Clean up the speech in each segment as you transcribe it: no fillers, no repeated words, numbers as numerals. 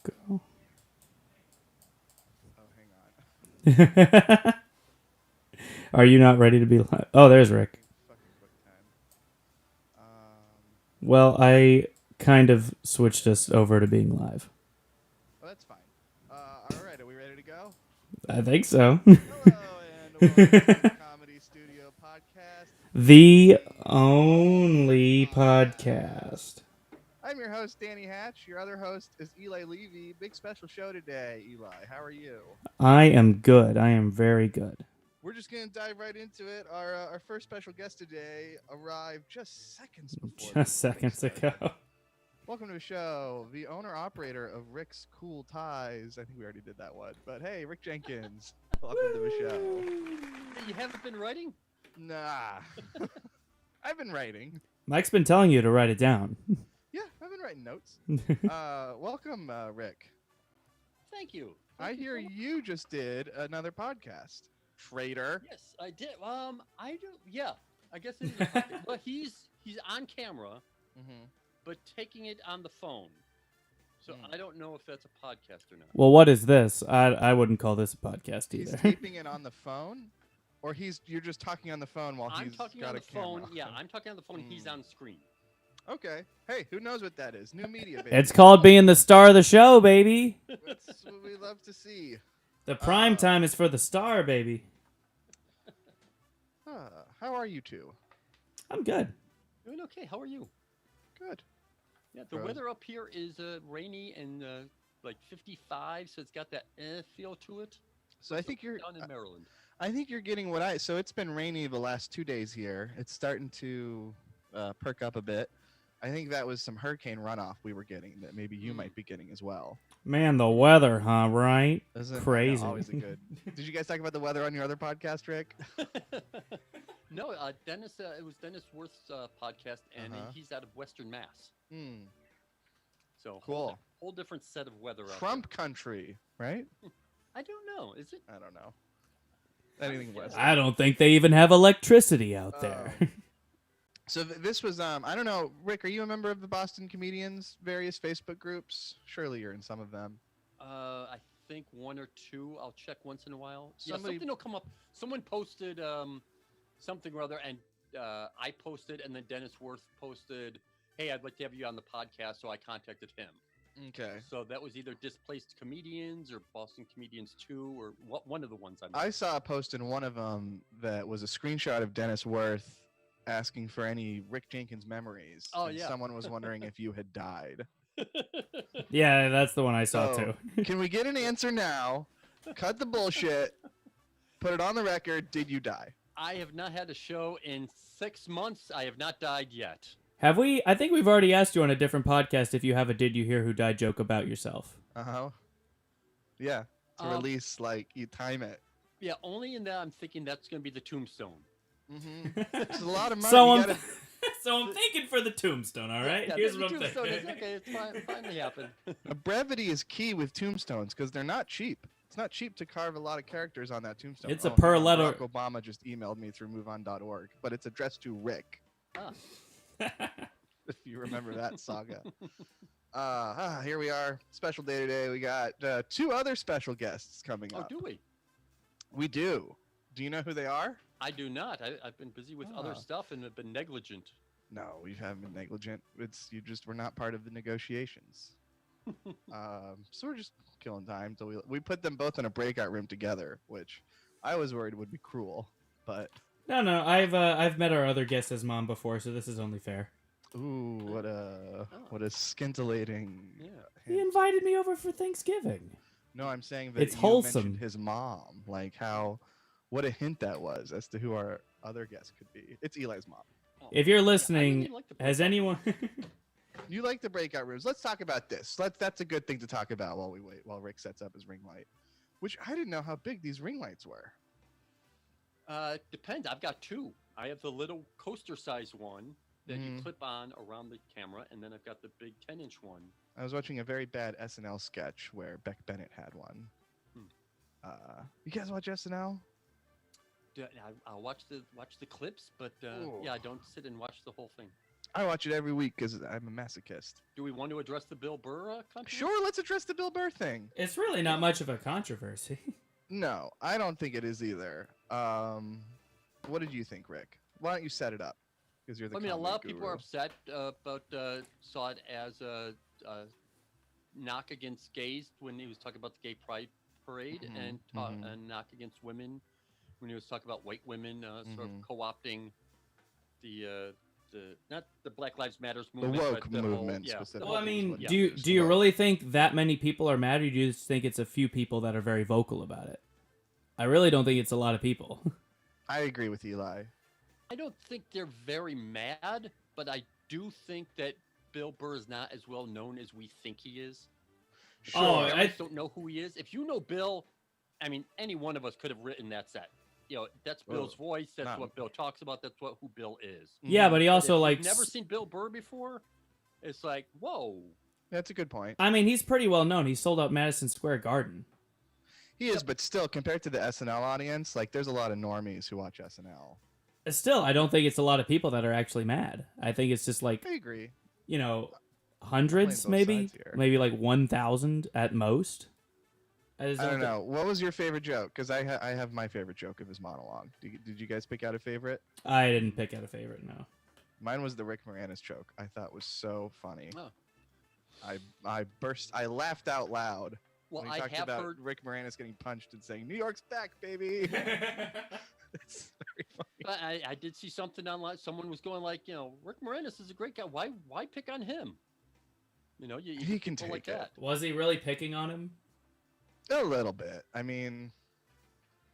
Go. Oh, hang on. Are you not ready to be live? Oh, there's Rick. Fucking QuickTime. Well, I kind of switched us over to being live. Well, that's fine. All right, are we ready to go? I think so. Hello and welcome to the Comedy Studio Podcast. The only podcast. I'm your host, Danny Hatch. Your other host is Eli Levy. Big special show today, Eli. How are you? I am good. I am very good. We're just going to dive right into it. Our first special guest today arrived just seconds before. Just seconds ago. Welcome to the show, the owner-operator of Rick's Cool Ties. I think we already did that one. But hey, Rick Jenkins, welcome to the show. You haven't been writing? Nah. I've been writing. Mike's been telling you to write it down. Yeah, I've been writing notes. Welcome, Rick. Thank you. I hear you just did another podcast. Traitor. Yes, I did. I do. Yeah, I guess it is. A podcast. But he's on camera, Mm-hmm. but taking it on the phone. So I don't know if that's a podcast or not. Well, what is this? I wouldn't call this a podcast He's either. taping it on the phone, or you're just talking on the phone while I'm he's talking got on a the phone. camera. Yeah, I'm talking on the phone. He's on screen. Okay. Hey, who knows what that is? New media, baby. It's called being the star of the show, baby. That's what we love to see. The prime time is for the star, baby. How are you two? I'm good. Doing okay. How are you? Good. Yeah, the Rose? weather up here is rainy and like 55, so it's got that feel to it. So I think you're down in Maryland. I think you're getting so it's been rainy the last 2 days here. It's starting to perk up a bit. I think that was some hurricane runoff we were getting that maybe you might be getting as well. Man, the weather, huh? Right? Isn't Crazy. always a good. Did you guys talk about the weather on your other podcast, Rick? No, Dennis. It was Dennis Worth's podcast, and he's out of Western Mass. Hmm. So Cool. Whole different set of weather. Trump country, right? I don't know. Is it? I don't know. Anything west. I don't think they even have electricity out there. So this was I don't know, Rick. Are you a member of the Boston Comedians various Facebook groups? Surely you're in some of them. I think one or two. I'll check once in a while. Somebody- Yeah, something will come up. Someone posted something or other, and I posted, and then Dennis Worth posted, "Hey, I'd like to have you on the podcast." So I contacted him. Okay. So that was either Displaced Comedians or Boston Comedians 2 or one of the ones I saw a post in one of them that was a screenshot of Dennis Worth asking for any Rick Jenkins memories. Oh, and yeah. someone was wondering if you had died. Yeah, that's the one I saw So, too. Can we get an answer now? Cut the bullshit. Put it on the record. Did you die? I have not had a show in 6 months. I have not died yet. Have we? I think we've already asked you on a different podcast if you have a "Did you hear who died" joke about yourself. Yeah. To Um, release, like, you time it. Yeah, only in that I'm thinking that's going to be the tombstone. It's a lot of money. So You I'm, gotta- so I'm thinking for the tombstone. All right. Yeah, Here's the what I'm tombstone thinking. is okay. It's finally happened. brevity is key with tombstones because they're not cheap. It's not cheap to carve a lot of characters on that tombstone. It's a hang per on, letter- Barack Obama just emailed me through MoveOn.org, but it's addressed to Rick. If you remember that saga. Here we are. Special day today. We got two other special guests coming Oh, up. do we? We do. Do you know who they are? I do not. I've been busy with other stuff and have been negligent. No, we haven't been negligent. It's you just were not part of the negotiations. So we're just killing time. So we put them both in a breakout room together, which I was worried would be cruel, but No. I've met our other guest's mom before, so this is only fair. ooh, what a scintillating. Yeah. He invited me over for Thanksgiving. No, I'm saying that It's you wholesome. mentioned his mom, like what a hint that was as to who our other guest could be. It's Eli's mom. Oh. If you're Yeah, I listening, really like the has breakout anyone? You like the breakout rooms? Let's talk about this. That's a good thing to talk about while we wait, while Rick sets up his ring light. Which I didn't know how big these ring lights were. Depends. I've got two. I have the little coaster-sized one that you clip on around the camera, and then I've got the big 10-inch one. I was watching a very bad SNL sketch where Beck Bennett had one. You guys watch SNL? I'll watch the clips, but yeah, I don't sit and watch the whole thing. I watch it every week because I'm a masochist. Do we want to address the Bill Burr controversy? Sure, let's address the Bill Burr thing. It's really not much of a controversy. No, I don't think it is either. What did you think, Rick? Why don't you set it up? Because you're the I mean, a comedy lot of people guru. are upset about saw it as a knock against gays when he was talking about the gay pride parade, and a knock against women when he was talking about white women sort of co-opting the not the Black Lives Matters The movement, woke but the movement, whole, specifically. Well, I mean, yeah. do you really think that many people are mad, or do you just think it's a few people that are very vocal about it? I really don't think it's a lot of people. I agree with Eli. I don't think they're very mad, but I do think that Bill Burr is not as well known as we think he is. Sure. Oh, I don't know who he is. If you know Bill, I mean, any one of us could have written that set. You know, that's Bill's voice. That's not- what Bill talks about. That's who Bill is. Yeah, but he also if like. you've never seen Bill Burr before, it's like, whoa. That's a good point. I mean, he's pretty well known. He sold out Madison Square Garden. He is, but still, compared to the SNL audience, like there's a lot of normies who watch SNL. Still, I don't think it's a lot of people that are actually mad. I think it's just like, I agree. you know, hundreds, both maybe, sides here. maybe like 1,000 at most. I don't know. What was your favorite joke? Because I have my favorite joke of his monologue. Did you guys pick out a favorite? I didn't pick out a favorite. No. Mine was the Rick Moranis joke. I thought was so funny. Oh. I laughed out loud Well, when he I talked have about heard, Rick Moranis getting punched and saying, "New York's back, baby." It's very funny. but I did see something online. Someone was going like, you know, Rick Moranis is a great guy. Why pick on him? You know, you He get can people like take it. that. Was he really picking on him? A little bit. I mean,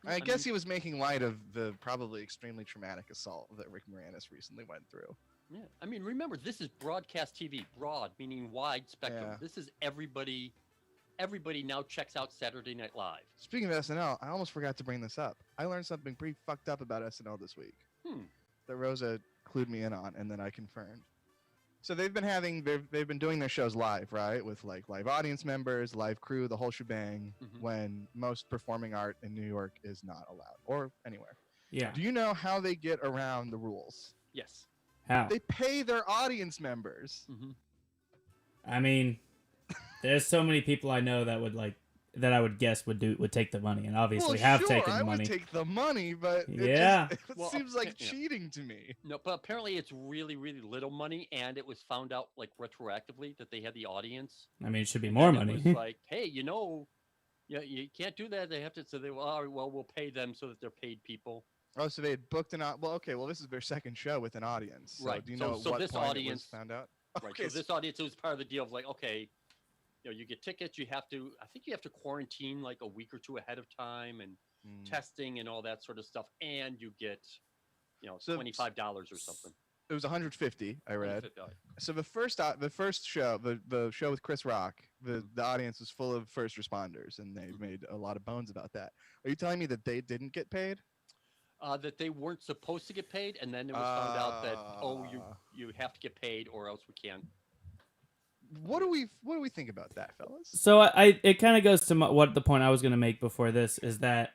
I I guess mean- he was making light of the probably extremely traumatic assault that Rick Moranis recently went through. Yeah, I mean, remember, this is broadcast TV. Broad meaning wide spectrum. Yeah. This is everybody. Everybody now checks out Saturday Night Live. Speaking of SNL, I almost forgot to bring this up. I learned something pretty fucked up about SNL this week that Rosa clued me in on, and then I confirmed. So they've been doing their shows live, right? With like live audience members, live crew, the whole shebang, when most performing art in New York is not allowed, or anywhere. Yeah. Do you know how they get around the rules? Yes. How? They pay their audience members. I mean, there's so many people I know that would like that I would guess would take the money and obviously have taken the I money. would take the money, but Yeah. it Well, seems like yeah. cheating to me. No, but apparently it's really, really little money, and it was found out like retroactively that they had the audience. I mean, it should be more And money. It was like, hey, you can't do that. They have to. So they, all right, well, we'll pay them so that they're paid people. Oh, so they had booked well, okay, well, this is their second show with an audience. So Right. do you So- know at so what this point audience- it was found out? Right. Okay, So this audience, it was part of the deal of like, okay, you know, you get tickets. You have to. I think you have to quarantine like a week or two ahead of time and testing and all that sort of stuff, and you get, you know, So- $25 or something. It was 150, I read. $150. So the first show, the show with Chris Rock, the audience was full of first responders, and they made a lot of bones about that. Are you telling me that they didn't get paid? That they weren't supposed to get paid, and then it was found out that you have to get paid or else we can't. What do we think about that, fellas? So it kind of goes to what the point I was going to make before this is that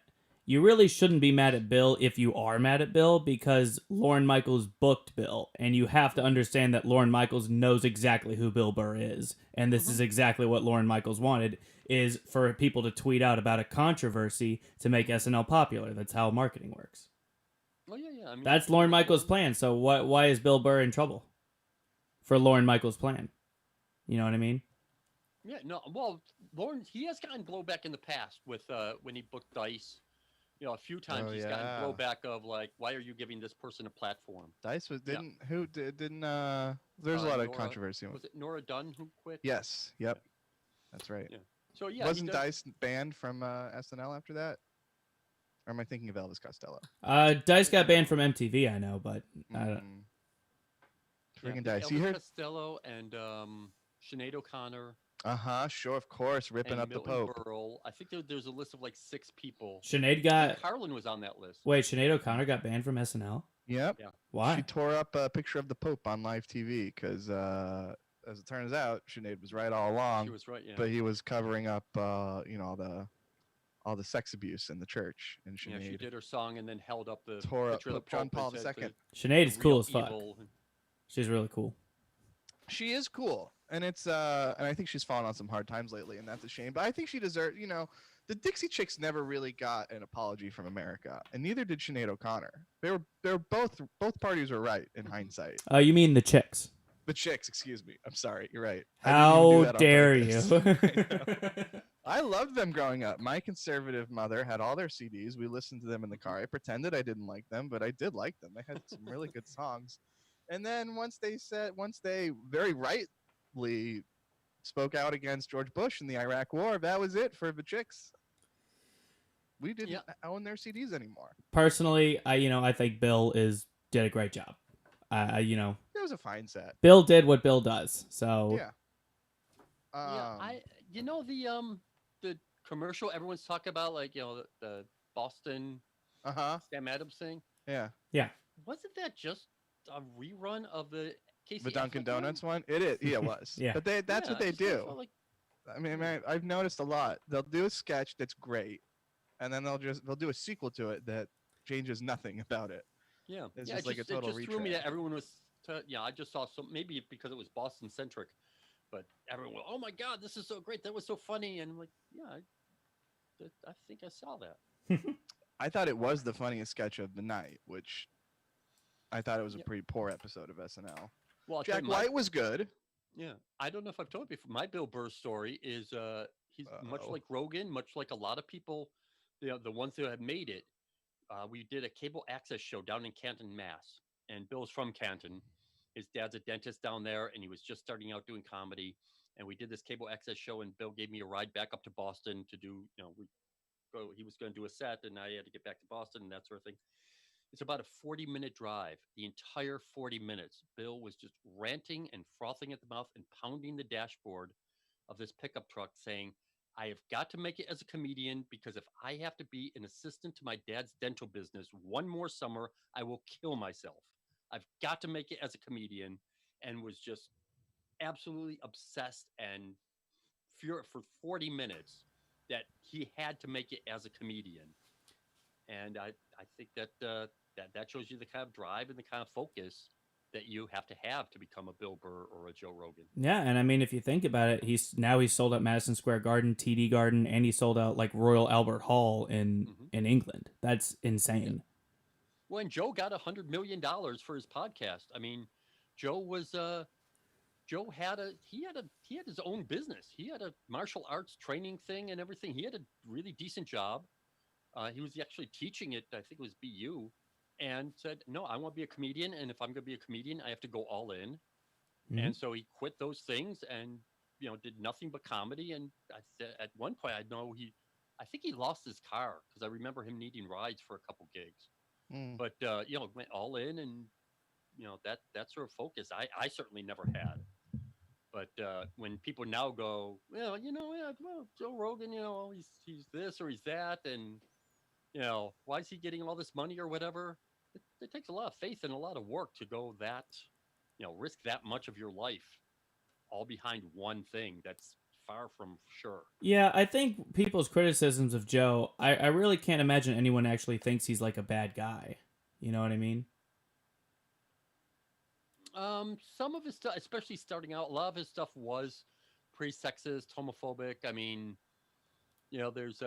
you really shouldn't be mad at Bill if you are mad at Bill because Lorne Michaels booked Bill, and you have to understand that Lorne Michaels knows exactly who Bill Burr is, and this is exactly what Lorne Michaels wanted, is for people to tweet out about a controversy to make SNL popular. That's how marketing works. Oh yeah. I mean, That's Lorne Michaels' plan. So why is Bill Burr in trouble for Lorne Michaels' plan? You know what I mean? Yeah, no. Well, Lorne, he has gotten blowback in the past with when he booked Dice. You know, a few times he's gotten blowback of like, why are you giving this person a platform? Dice there's a lot of Nora- controversy. Was it Nora Dunn who quit? Yes. Yep. That's right. Yeah. So yeah, Wasn't Dice banned from SNL after that? Or am I thinking of Elvis Costello? Dice got banned from MTV, I know, but I don't. Friggin' Dice. Elvis You heard? Costello and Sinead O'Connor Sure, of course, ripping and up the Milton Pope. Berle. I think there's a list of like 6 people. Sinead got Carlin was on that list. wait. Sinead O'Connor got banned from SNL. Yep. Yeah. Why? She tore up a picture of the Pope on live TV because, as it turns out, Sinead was right all along. She was right. Yeah. But he was covering up, all the sex abuse in the church, and Yeah, she Sinead did her song and then held up the tore up picture of the Pope John Pope Paul and said II. Sinead is the cool real as fuck. evil. She's really cool. She is cool, and and I think she's fallen on some hard times lately, and that's a shame. But I think she deserves, the Dixie Chicks never really got an apology from America, and neither did Sinead O'Connor. They were both parties were right in hindsight. You mean the chicks? The Chicks, excuse me. I'm sorry, you're right. I didn't even do How that on dare purpose. you? I know. I loved them growing up. My conservative mother had all their CDs. We listened to them in the car. I pretended I didn't like them, but I did like them. They had some really good songs. And then once they very rightly spoke out against George Bush in the Iraq War, that was it for the Chicks. We didn't own their CDs anymore. Personally, I think Bill did a great job. It was a fine set. Bill did what Bill does. So Yeah. The commercial everyone's talking about, like the Boston Sam Adams thing. Yeah. Yeah. Wasn't that just a rerun of the Casey The Dunkin' Affleck Donuts one? It is. Yeah, it was. Yeah. But that's what they do. Like, I mean, I've noticed a lot. They'll do a sketch that's great, and then they'll do a sequel to it that changes nothing about it. yeah, It's yeah. just like a total it just threw me retread. that everyone was. I just saw some, maybe because it was Boston centric, but everyone was, oh my god, this is so great. That was so funny, and I'm like, yeah, I think I saw that. I thought it was the funniest sketch of the night, which I thought it was a pretty poor episode of SNL. Well, Jack White was good. Yeah, I don't know if I've told you before. My Bill Burr story is he's much like Rogan, much like a lot of people, the ones that have made it. We did a cable access show down in Canton, Mass, and Bill's from Canton. His dad's a dentist down there, and he was just starting out doing comedy. And we did this cable access show, and Bill gave me a ride back up to Boston to do, he was going to do a set, and I had to get back to Boston and that sort of thing. It's about a 40-minute drive. The entire 40 minutes, Bill was just ranting and frothing at the mouth and pounding the dashboard of this pickup truck saying, I have got to make it as a comedian because if I have to be an assistant to my dad's dental business one more summer, I will kill myself. I've got to make it as a comedian, and was just absolutely obsessed and furious for 40 minutes that he had to make it as a comedian. And I think that shows you the kind of drive and the kind of focus that you have to become a Bill Burr or a Joe Rogan. Yeah, and I mean, if you think about it, he's sold out Madison Square Garden, TD Garden, and he sold out like Royal Albert Hall in England. That's insane. Yeah. Well, and Joe got $100 million for his podcast. I mean, Joe had his own business. He had a martial arts training thing and everything. He had a really decent job. He was actually teaching it, I think it was BU, and said, no, I want to be a comedian. And if I'm going to be a comedian, I have to go all in. Mm-hmm. And so he quit those things and, did nothing but comedy. And at one point, I think he lost his car because I remember him needing rides for a couple gigs. Mm. But, went all in and, that sort of focus I certainly never had. But when people now go, well, Joe Rogan, he's this or he's that, and why is he getting all this money or whatever? It takes a lot of faith and a lot of work to go that, risk that much of your life all behind one thing. That's far from sure. Yeah, I think people's criticisms of Joe, I really can't imagine anyone actually thinks he's like a bad guy. You know what I mean? Some of his stuff, especially starting out, a lot of his stuff was pretty sexist, homophobic. I mean, there's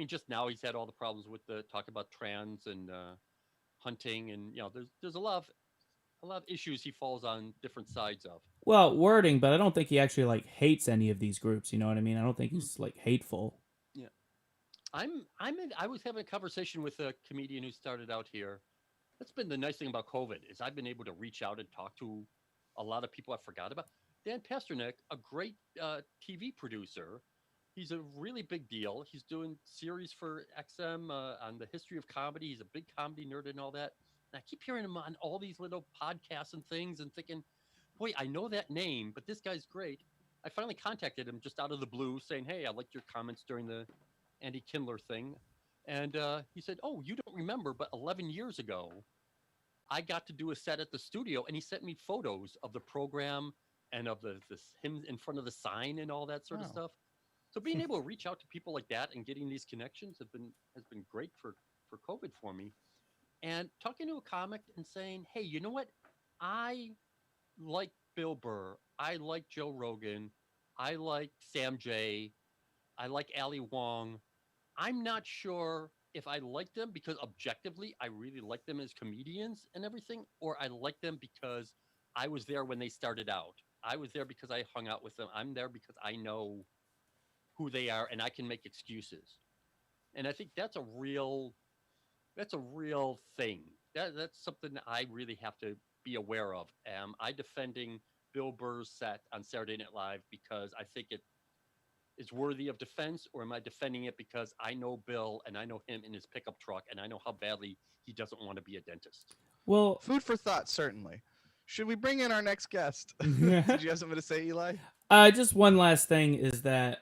just now he's had all the problems with the talk about trans and hunting, and there's a lot of issues he falls on different sides of. Well, wording, but I don't think he actually like hates any of these groups. You know what I mean? I don't think he's like hateful. Yeah, I was having a conversation with a comedian who started out here. That's been the nice thing about COVID is I've been able to reach out and talk to a lot of people I forgot about. Dan Pasternak, a great TV producer. He's a really big deal. He's doing series for XM on the history of comedy. He's a big comedy nerd and all that. And I keep hearing him on all these little podcasts and things and thinking, boy, I know that name, but this guy's great. I finally contacted him just out of the blue saying, hey, I liked your comments during the Andy Kindler thing. And he said, oh, you don't remember, but 11 years ago, I got to do a set at the studio, and he sent me photos of the program and of him in front of the sign and all that sort of stuff. So being able to reach out to people like that and getting these connections has been great for COVID for me. And talking to a comic and saying, hey, you know what? I like Bill Burr. I like Joe Rogan. I like Sam Jay. I like Ali Wong. I'm not sure if I like them because objectively I really like them as comedians and everything, or I like them because I was there when they started out. I was there because I hung out with them. I'm there because I know who they are and I can make excuses. And I think that's a real thing. That's something that I really have to be aware of. Am I defending Bill Burr's set on Saturday Night Live because I think it is worthy of defense, or am I defending it because I know Bill and I know him in his pickup truck and I know how badly he doesn't want to be a dentist? Well, Food for thought, certainly. Should we bring in our next guest? Did you have something to say, Eli? just one last thing is that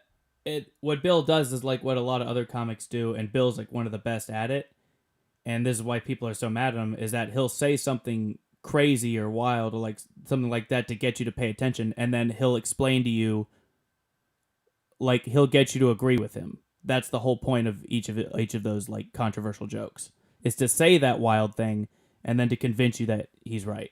what Bill does is like what a lot of other comics do, and Bill's like one of the best at it. And this is why people are so mad at him, is that he'll say something crazy or wild or like something like that to get you to pay attention, and then he'll explain to you, like he'll get you to agree with him. That's the whole point of each of those like controversial jokes, is to say that wild thing and then to convince you that he's right.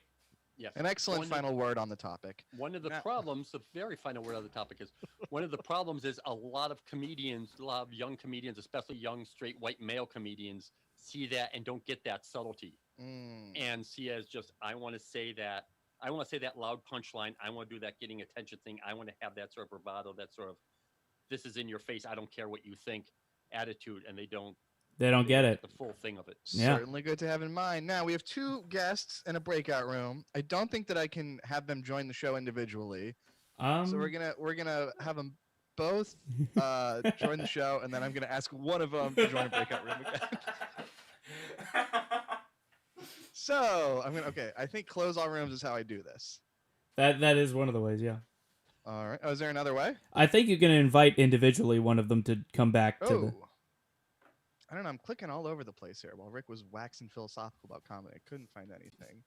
Yes. An excellent final word on the topic. One of the problems, the very final word on the topic is, one of the problems is a lot of comedians, a lot of young comedians, especially young straight white male comedians, see that and don't get that subtlety and see as just, I want to say that loud punchline. I want to do that getting attention thing. I want to have that sort of bravado, that sort of, this is in your face, I don't care what you think attitude, and they don't get it. The full thing of it. Yeah. Certainly good to have in mind. Now, we have two guests in a breakout room. I don't think that I can have them join the show individually. So we're gonna have them both join the show, and then I'm gonna ask one of them to join a breakout room again. So I think close all rooms is how I do this. That is one of the ways, yeah. All right. Oh, is there another way? I think you can invite individually one of them to come back to the. I don't know. I'm clicking all over the place here while Rick was waxing philosophical about comedy. I couldn't find anything.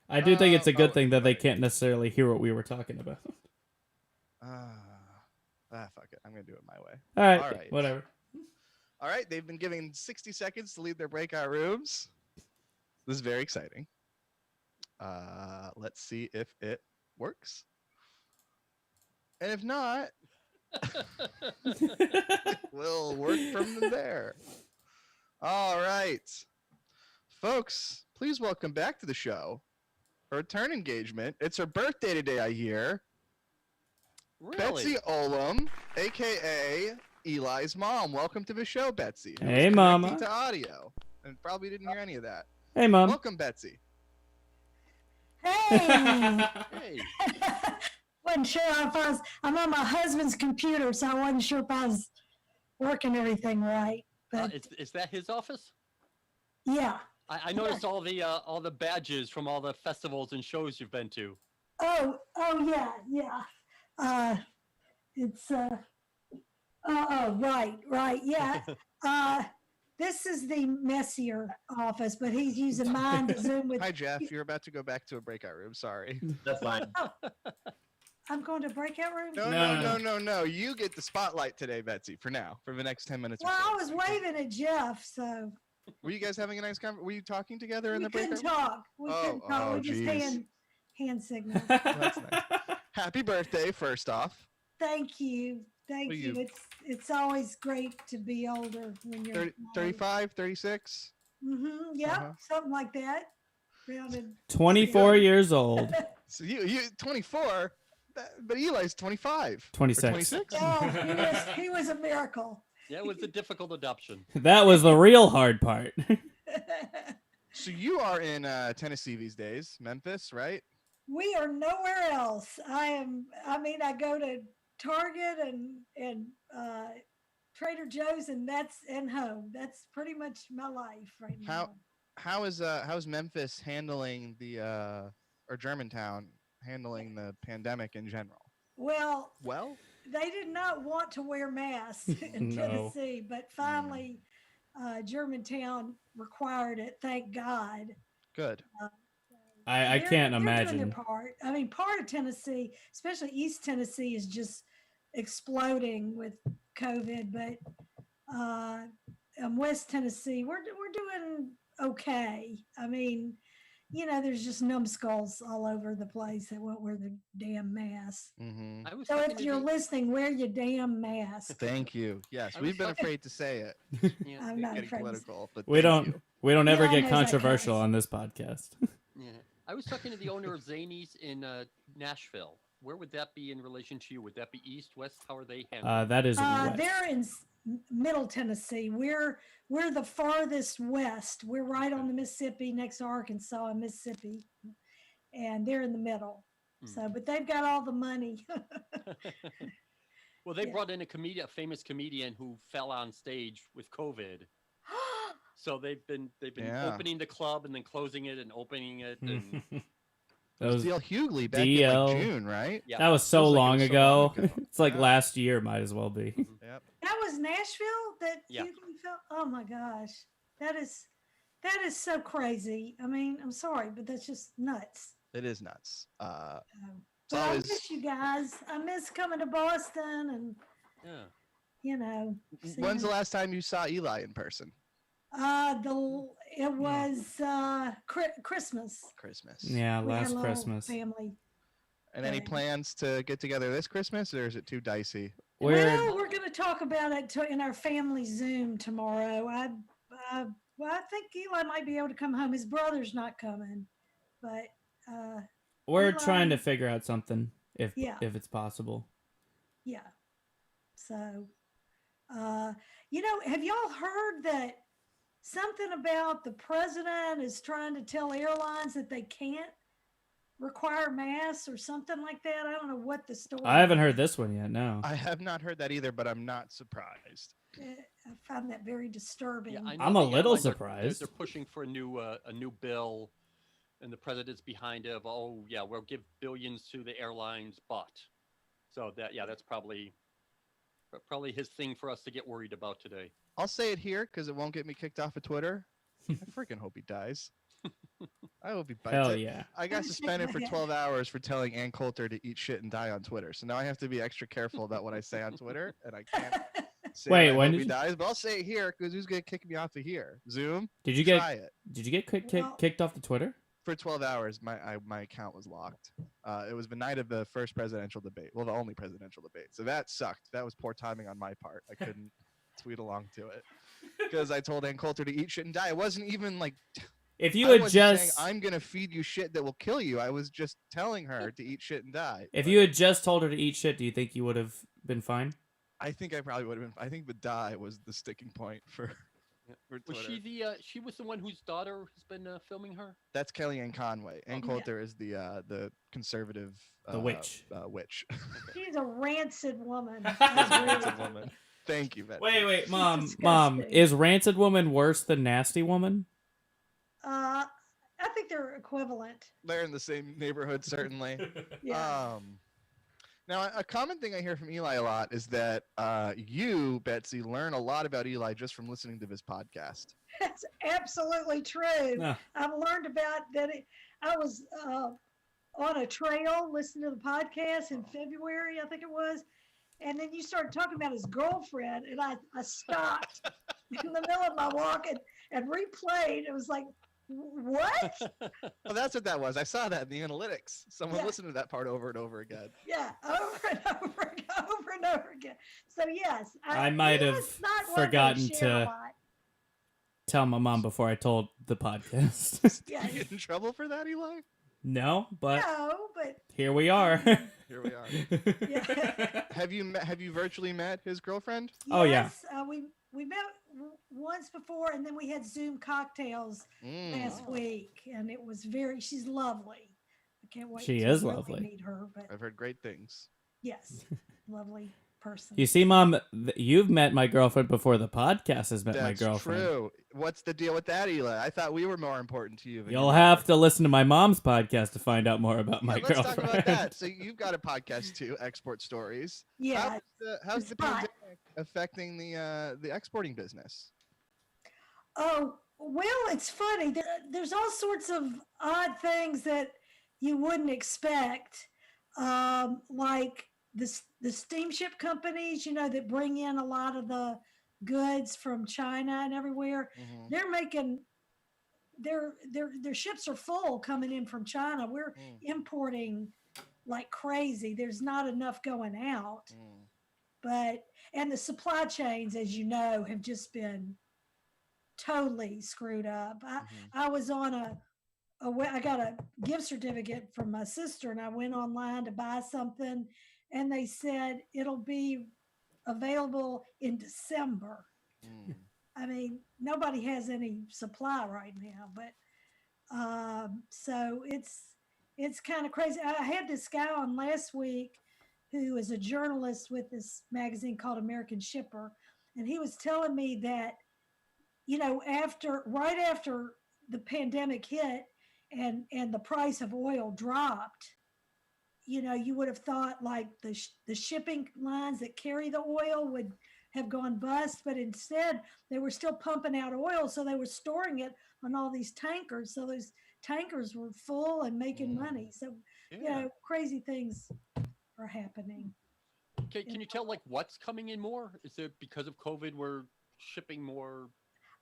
I do think it's a good thing that they can't necessarily hear what we were talking about. Fuck it. I'm going to do it my way. All right. Whatever. All right. They've been given 60 seconds to leave their breakout rooms. This is very exciting. Let's see if it works. And if not, we'll work from there. All right. Folks, please welcome back to the show her return engagement. It's her birthday today, I hear. Really? Betsy Olam, a.k.a. Eli's mom. Welcome to the show, Betsy. Hey, Mama. To audio. And probably didn't hear any of that. Hey, Mom. Welcome, Betsy. Hey. Hey. Wasn't sure if I'm on my husband's computer, so I wasn't sure if I was working everything right. But Is that his office? yeah. I noticed all the badges from all the festivals and shows you've been to. Oh yeah. It's right, yeah. This is the messier office, but he's using mine to Zoom with. Hi, Jeff. You're about to go back to a breakout room. Sorry. That's fine. I'm going to breakout room. No. You get the spotlight today, Betsy. For now, for the next 10 minutes. Well, I was waving at Jeff, so. Were you guys having a nice conversation? Were you talking together in We the breakout room? couldn't talk. We couldn't talk. We just hand signals. That's nice. Happy birthday, first off. Thank you. Thank What are you. you? It's always great to be older when you're 30, 35, 36? Yeah, Uh-huh. something like that. Rounded. 24 years old. So you 24, but Eli's 25. 26. 26? Oh, he was a miracle. Yeah, it was a difficult adoption. That was the real hard part. So you are in Tennessee these days, Memphis, right? We are nowhere else. I go to Target and Trader Joe's and home. That's pretty much my life right now. How's Memphis handling or Germantown handling the pandemic in general? Well, they did not want to wear masks in Tennessee, but finally Germantown required it. Thank God. Good. I can't they're imagine. doing their part. I mean, part of Tennessee, especially East Tennessee, is just exploding with COVID. But West Tennessee, we're doing okay. I mean, there's just numbskulls all over the place that won't wear the damn mask. Mm-hmm. I was So talking if to you're the, listening, wear your damn mask. Thank you. Yes, I we've was been talking- afraid to say it. yeah, I'm It's not getting afraid. political, but We thank don't you. ever Elon get knows I controversial cuss. on this podcast. yeah. I was talking to the owner of Zanies in Nashville. Where would that be in relation to you? Would that be east, west? How are they handling? That is west. They're in Middle Tennessee. We're the farthest west. We're right on the Mississippi, next to Arkansas and Mississippi, and they're in the middle. So, but they've got all the money. Well, they Yeah. brought in a famous comedian who fell on stage with COVID. So they've been Yeah. opening the club and then closing it and opening it and It was DL Hughley back in DL. like June, right? yeah. That was so Feels like it long was so ago. long ago. It's like Yeah. last year, might as well be. Mhm. Yep. That was Nashville. That Yeah. Hughley felt. Oh my gosh, that is so crazy. I mean, I'm sorry, but that's just nuts. It is nuts. It's But I always miss you guys. I miss coming to Boston and Yeah. When's the seeing- last time you saw Eli in person? It was Christmas. Christmas. Yeah, We had a last little Christmas. family. And any thing. plans to get together this Christmas, or is it too dicey? Well, we're going to talk about it in our family Zoom tomorrow. Well, I think Eli might be able to come home. His brother's not coming, but We're Eli- trying to figure out something if Yeah. it's possible. yeah. So, have y'all heard that something about the president is trying to tell airlines that they can't require masks or something like that? I don't know what the story. I haven't is. heard this one yet. No. I have not heard that either, but I'm not surprised. I find that very disturbing. Yeah, I know I'm a the little airlines surprised. They're pushing for a new bill, and the president's behind it. Of we'll give billions to the airlines, but so that's probably his thing for us to get worried about today. I'll say it here because it won't get me kicked off of Twitter. I freaking hope he dies. I hope he bites Hell it. yeah. I got suspended for 12 hours for telling Ann Coulter to eat shit and die on Twitter. So now I have to be extra careful about what I say on Twitter, and I can't say Wait, I when hope did he you- dies. But I'll say it here because who's gonna kick me off of here? Zoom. Did you Try get it. Well- kicked off the Twitter? For 12 hours, my account was locked. It was the night of the first presidential debate. Well, the only presidential debate. So that sucked. That was poor timing on my part. I couldn't tweet along to it because I told Ann Coulter to eat shit and die. It wasn't even like If you I had wasn't saying just I'm gonna feed you shit that will kill you. I was just telling her to eat shit and die. if But you had just told her to eat shit, do you think you would have been fine? I think I probably would have been. I think the die was the sticking point for for Was Twitter. she was the one whose daughter has been filming her? That's Kellyanne Conway. Ann Yeah. Coulter is the conservative The witch. Witch. She's a rancid woman. Rancid woman. Thank you, Betsy. Wait, mom, disgusting. is rancid woman worse than nasty woman? I think they're equivalent. They're in the same neighborhood, certainly. Yeah. Now, a common thing I hear from Eli a lot is that you, Betsy, learn a lot about Eli just from listening to this podcast. That's absolutely true. No. I've learned about that. I was on a trail listening to the podcast in February, I think it was. And then you started talking about his girlfriend, and I stopped in the middle of my walk and replayed. It was like, what? Well, that's what that was. I saw that in the analytics. Someone Yeah. listened to that part over and over again. Yeah, over and over and over again. So yes, I might have Eli's not one to forgotten share a to- lot. Tell my mom before I told the podcast. Yeah, Did you get in trouble for that, Eli? No, but no, but here we are. Here we are. Yeah. Have you virtually met his girlfriend? Oh, yeah. yes, we met once before, and then we had Zoom cocktails last week, and it was she's lovely. I can't wait. She to is really lovely. Meet her, but I've heard great things. yes, lovely person. You see, mom, you've met my girlfriend before the podcast has met my That's girlfriend. true. What's the deal with that, Eli? I thought we were more important to you. Than You'll your have mother. to listen to my mom's podcast to find out more about my Yeah, let's girlfriend. talk about that. So you've got a podcast too, Export Stories. Yeah, How's the Spot. pandemic affecting the exporting business? Oh, well, it's funny. There's all sorts of odd things that you wouldn't expect, like the steamship companies, that bring in a lot of the goods from China and everywhere. They're making their ships are full coming in from China. We're importing like crazy. There's not enough going out. And the supply chains, as you know, have just been totally screwed up. I was on I got a gift certificate from my sister, and I went online to buy something, and they said it'll be available in December. I mean, nobody has any supply right now, but so it's kind of crazy. I had this guy on last week who is a journalist with this magazine called American Shipper, and he was telling me that, right after the pandemic hit and the price of oil dropped, you would have thought like the shipping lines that carry the oil would have gone bust, but instead they were still pumping out oil, so they were storing it on all these tankers. So those tankers were full and making money. So crazy things are happening. Can you tell like what's coming in more? Is it because of COVID we're shipping more?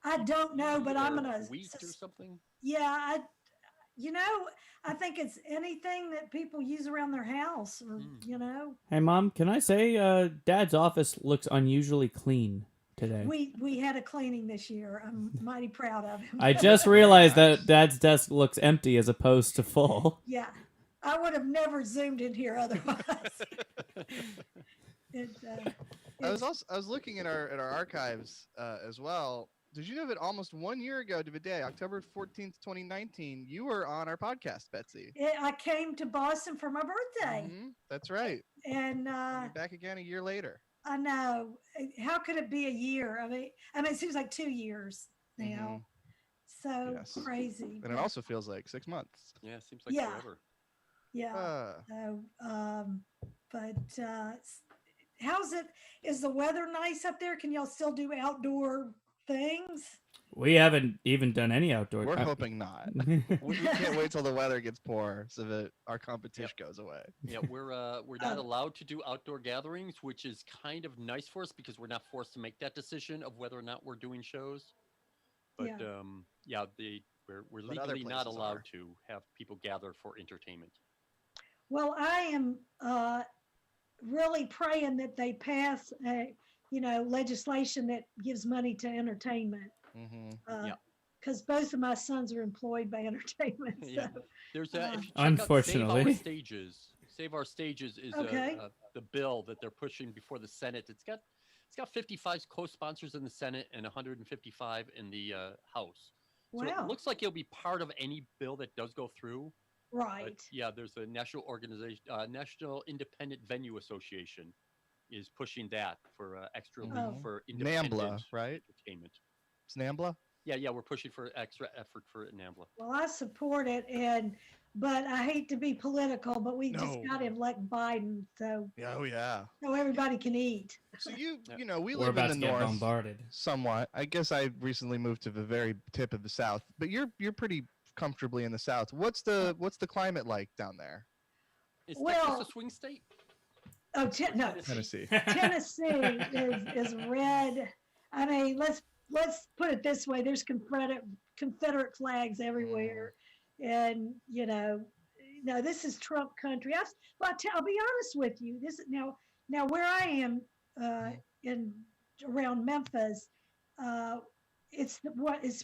I don't know, but I'm gonna wheat or something. Yeah, I think it's anything that people use around their house, or Hey, Mom, can I say Dad's office looks unusually clean today? We had a cleaning this year. I'm mighty proud of him. I just realized that Dad's desk looks empty as opposed to full. Yeah, I would have never zoomed in here otherwise. I was looking at our archives as well. Did you know that almost 1 year ago to the day, October 14th, 2019, you were on our podcast, Betsy? I came to Boston for my birthday. That's right. And you're back again a year later. I know. How could it be a year? I mean, it seems like 2 years now. So crazy. And it also feels like 6 months. Yeah, it seems like forever. Yeah. But how's it? Is the weather nice up there? Can y'all still do outdoor things? We haven't even done any outdoor. We're hoping not. We can't wait till the weather gets poor so that our competition goes away. Yeah, we're not allowed to do outdoor gatherings, which is kind of nice for us because we're not forced to make that decision of whether or not we're doing shows. But we're legally not allowed to have people gather for entertainment. Well, I am really praying that they pass legislation that gives money to entertainment. Because both of my sons are employed by entertainment. So. Yeah. There's if you check unfortunately. out Save Our Stages is the bill that they're pushing before the Senate. It's got 55 co-sponsors in the Senate and 155 in the House. So it looks like it'll be part of any bill that does go through. Right. But there's a national organization, National Independent Venue Association, is pushing that for extra for independent NAMBLA, right? entertainment. It's NAMBLA? Yeah, we're pushing for extra effort for NAMBLA. Well, I support it, but I hate to be political, but we just got to elect Biden, so so everybody can eat. So we live in the north, bombarded somewhat. I guess I recently moved to the very tip of the south, but you're pretty comfortably in the south. What's the climate like down there? Is Texas a swing state? Oh, no, Tennessee. Tennessee is red. I mean, let's put it this way: there's Confederate flags everywhere, and this is Trump country. I'll be honest with you. This now where I am around Memphis, it's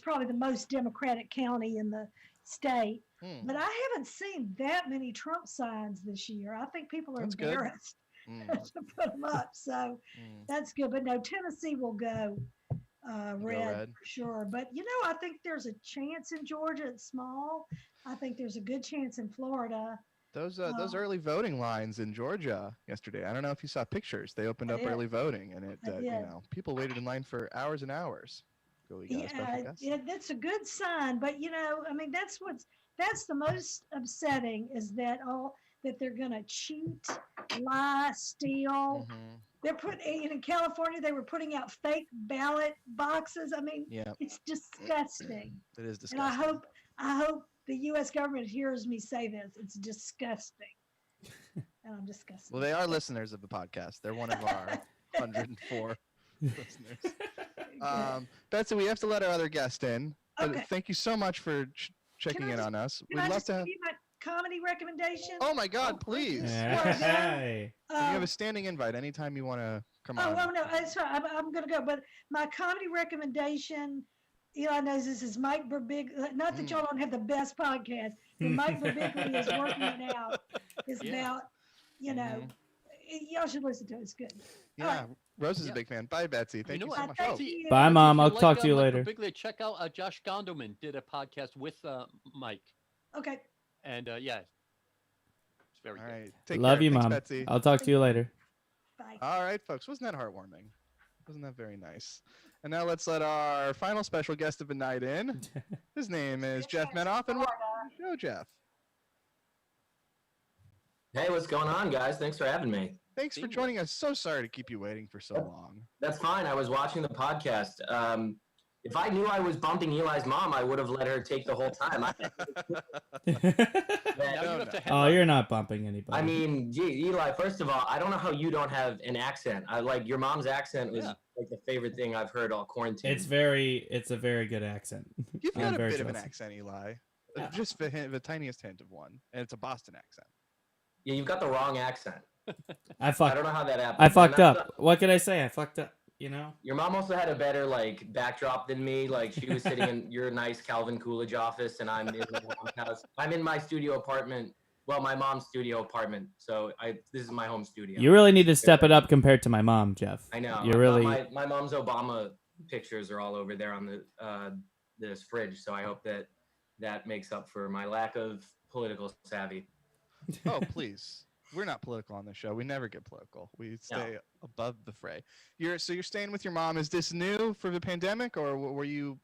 probably the most Democratic county in the state. But I haven't seen that many Trump signs this year. I think people are embarrassed to put them up. So that's good. But no, Tennessee will go red for sure. But I think there's a chance in Georgia. It's small. I think there's a good chance in Florida. Those early voting lines in Georgia yesterday. I don't know if you saw pictures. They opened up early voting, and people waited in line for hours and hours. That's a good sign. But that's the most upsetting is that they're going to cheat, lie, steal. They're in California. They were putting out fake ballot boxes. I mean, it's disgusting. It is disgusting. And I hope the U.S. government hears me say this. It's disgusting. And I'm disgusted. Well, they are listeners of the podcast. They're one of our 104 listeners. Betsy, we have to let our other guest in. Okay. thank you so much for checking I in just- on us. Can We'd I love just to give have. you my comedy recommendation? Oh my God, Oh, thank you. please! Hey. You have Um, a standing invite anytime you want to come Oh, on. well, no, that's right. I'm going to go. But my comedy recommendation, Eli knows this is Mike Birbiglia. Not that y'all don't have the best podcast, but Mike Birbiglia is working it out. It's Yeah. about, y'all should listen to it. It's good. All Yeah, right. Rose is a Yeah. big fan. Bye, Betsy. Thank know you so what? much. Thank Oh, you. Bye, Betsy, Mom. if I'll you talk to you Mike later. Birbiglia, check out Josh Gondelman did a podcast with Mike, Okay. and yeah, it's very all good. right. Take Love care. you, Thanks, Mom. Betsy. I'll talk to you later. Bye. All right, folks. Wasn't that heartwarming? Wasn't that very nice? And now let's let our final special guest of the night in. His name is Jeff Menoff, and welcome to the show, Jeff. Hey, what's going on, guys? Thanks for having me. Thanks for Seamless. joining us. So sorry to keep you waiting for so long. That's fine. I was watching the podcast. If I knew I was bumping Eli's mom, I would have let her take the whole time. Now you have to Oh, you're not bumping anybody. I mean, gee, Eli, first of all, I don't know how you don't have an accent. I like your mom's accent was Yeah. like the favorite thing I've heard all quarantine. it's a very good accent. You've I'm got a very bit of an jealous. accent, Eli. Yeah. Just the tiniest hint of one, and it's a Boston accent. Yeah, you've got the wrong accent. I I fucked. don't know how that happened. I And fucked that's up. not- What can I say? I fucked up. You know. Your mom also had a better like backdrop than me. Like she was sitting in your nice Calvin Coolidge office, and I'm in my mom's house. I'm in my studio apartment. Well, my mom's studio apartment. So this is my home studio. You really need to step it up compared to my mom, Jeff. I know. You I've got really. my mom's Obama pictures are all over there on this fridge. So I hope that makes up for my lack of political savvy. Oh, please. We're not political on the show. We never get political. We stay above the fray. You're staying with your mom. Is this new for the pandemic, or were you?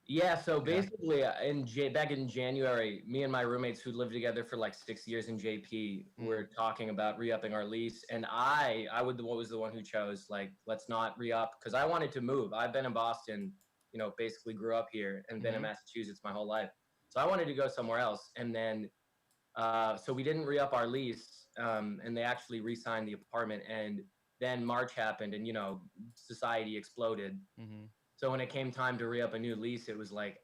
Yeah, so Okay. basically, back in January, me and my roommates who lived together for like 6 years in JP were talking about re-upping our lease, and I was the one who chose like let's not re-up because I wanted to move. I've been in Boston, basically grew up here and been in Massachusetts my whole life, so I wanted to go somewhere else. And then, so we didn't re-up our lease, and they actually re-signed the apartment. And then March happened, and society exploded. Mm-hmm. So when it came time to re-up a new lease, it was like,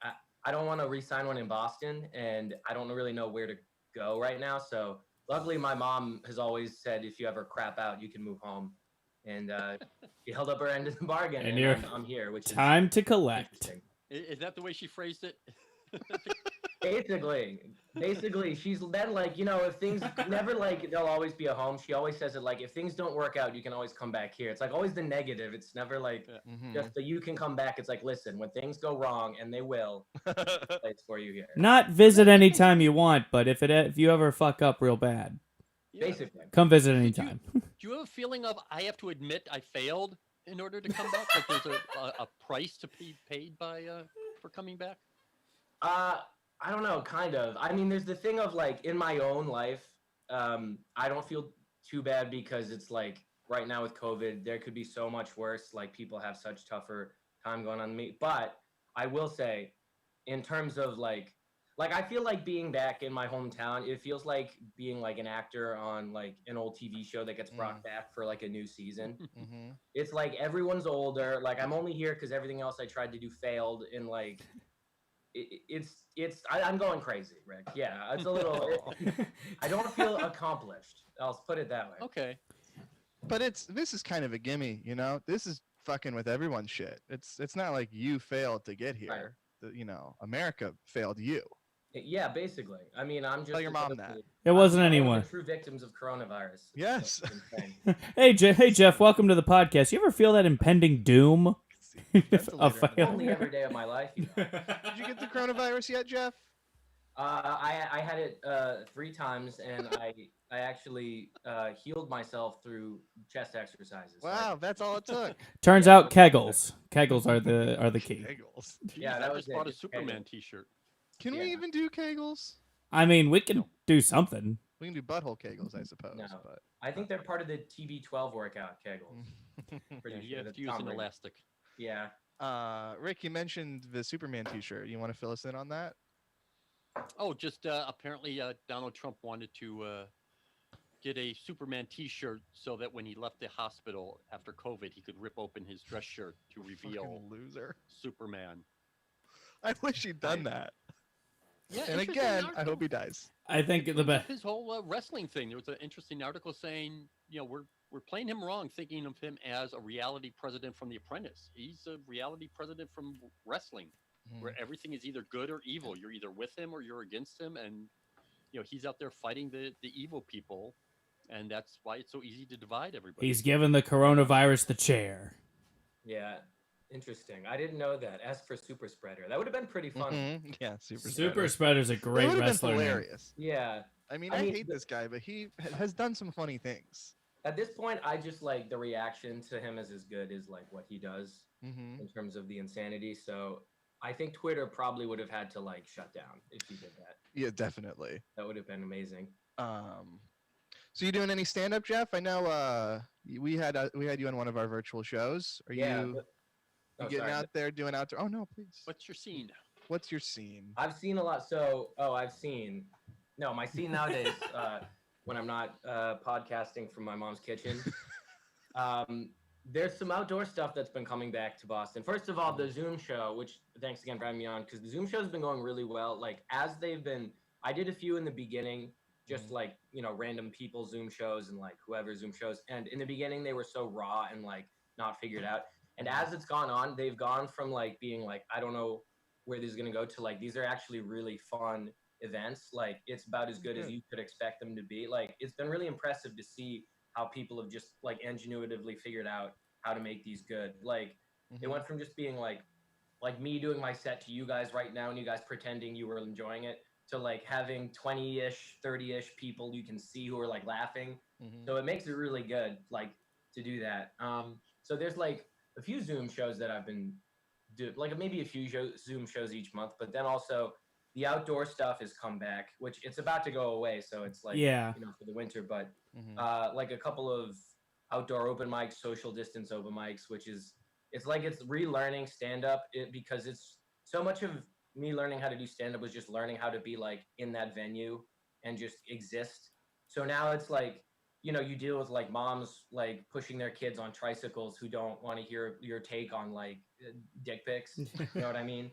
I don't want to re-sign one in Boston, and I don't really know where to go right now. So luckily, my mom has always said, if you ever crap out, you can move home. And she held up her end of the bargain, And and you're- I'm here, which is Time to collect. interesting. Is that the way she phrased it? Basically, she's then like, if things never like, there'll always be a home. She always says it like, if things don't work out, you can always come back here. It's like always the negative. It's never like Mm-hmm. just that you can come back. It's like, listen, when things go wrong, and they will, there's a place for you here. Not visit anytime you want, but if you ever fuck up real bad, Yeah. Basically. come visit Did anytime. Do you have a feeling of I have to admit I failed in order to come back? Like there's a price to be paid by for coming back? I don't know, kind of. I mean, there's the thing of like in my own life, I don't feel too bad because it's like right now with COVID, there could be so much worse. Like people have such tougher time going on than me. But I will say, in terms of like I feel like being back in my hometown, it feels like being like an actor on like an old TV show that gets brought back for like a new season. Mm-hmm. It's like everyone's older. Like I'm only here because everything else I tried to do failed, and like I'm going crazy, Rick. Yeah, it's a little. I don't feel accomplished. I'll put it that way. Okay. But this is kind of a gimme, This is fucking with everyone's shit. It's not like you failed to get here. America failed you. Yeah, basically. I mean, I'm just. Tell your mom that. It wasn't I'm one of anyone. the true victims of coronavirus. Yes. So it's insane. Hey Jeff, welcome to the podcast. You ever feel that impending doom? Ventilator. Only every day of my life. Did you get the coronavirus yet, Jeff? I had it 3 times, and I actually healed myself through chest exercises. Wow, that's all it took. Turns out Kegels. Kegels are the key. Kegels. Yeah, Jeez, that I was just it, bought a just Superman Kegels. T-shirt. Can we Yeah. even do Kegels? I mean, we can do something. We can do butthole Kegels, I suppose. No. But I think they're part of the TB12 workout, Kegels. Pretty Yeah, you sure have that's to use Tom an Brady. elastic. Yeah. Rick, you mentioned the Superman T-shirt. You want to fill us in on that? Oh, just apparently Donald Trump wanted to get a Superman T-shirt so that when he left the hospital after COVID, he could rip open his dress shirt to reveal Fucking loser. Superman. I wish he'd done that. Yeah, And interesting again, I article. hope he dies. I think the Brings up best. his whole wrestling thing. There was an interesting article saying, we're playing him wrong, thinking of him as a reality president from The Apprentice. He's a reality president from wrestling, where everything is either good or evil. You're either with him or you're against him, and he's out there fighting the evil people, and that's why it's so easy to divide everybody. He's given the coronavirus the chair. Yeah. Interesting. I didn't know that. As for Super Spreader, that would have been pretty fun. Yeah, Super Spreader's a That great would have wrestler. been name. hilarious. Yeah. I mean, I I mean, hate this guy, but he has done some funny things. At this point, I just like the reaction to him is as good as like what he does Mm-hmm. in terms of the insanity. So I think Twitter probably would have had to like shut down if he did that. Yeah, definitely. That would have been amazing. So you doing any stand up, Jeff? I know we had you on one of our virtual shows. Are Yeah. you getting sorry. out there doing outdoor? Oh no, please. What's your scene? What's your scene? I've seen a lot. I've seen. No, my scene nowadays, when I'm not podcasting from my mom's kitchen, there's some outdoor stuff that's been coming back to Boston. First of all, the Zoom show, which thanks again for having me on, because the Zoom show has been going really well. Like as they've been, I did a few in the beginning, just like random people Zoom shows and like whoever Zoom shows. And in the beginning, they were so raw and like not figured out. And as it's gone on, they've gone from like being like, I don't know where this is going to go, to like, these are actually really fun events. Like it's about as good as you could expect them to be. Like it's been really impressive to see how people have just like ingenuitively figured out how to make these good. Like it went from just being like me doing my set to you guys right now and you guys pretending you were enjoying it, to like having 20-ish, 30-ish people you can see who are like laughing. So it makes it really good, like to do that. So there's like a few Zoom shows that I've been like maybe a few Zoom shows each month, but then also the outdoor stuff has come back, which it's about to go away. So it's like, for the winter, but like a couple of outdoor open mics, social distance open mics, which is, it's relearning stand up because it's so much of me learning how to do stand up was just learning how to be like in that venue and just exist. So now it's like, you deal with like moms like pushing their kids on tricycles who don't want to hear your take on like dick pics. You know what I mean?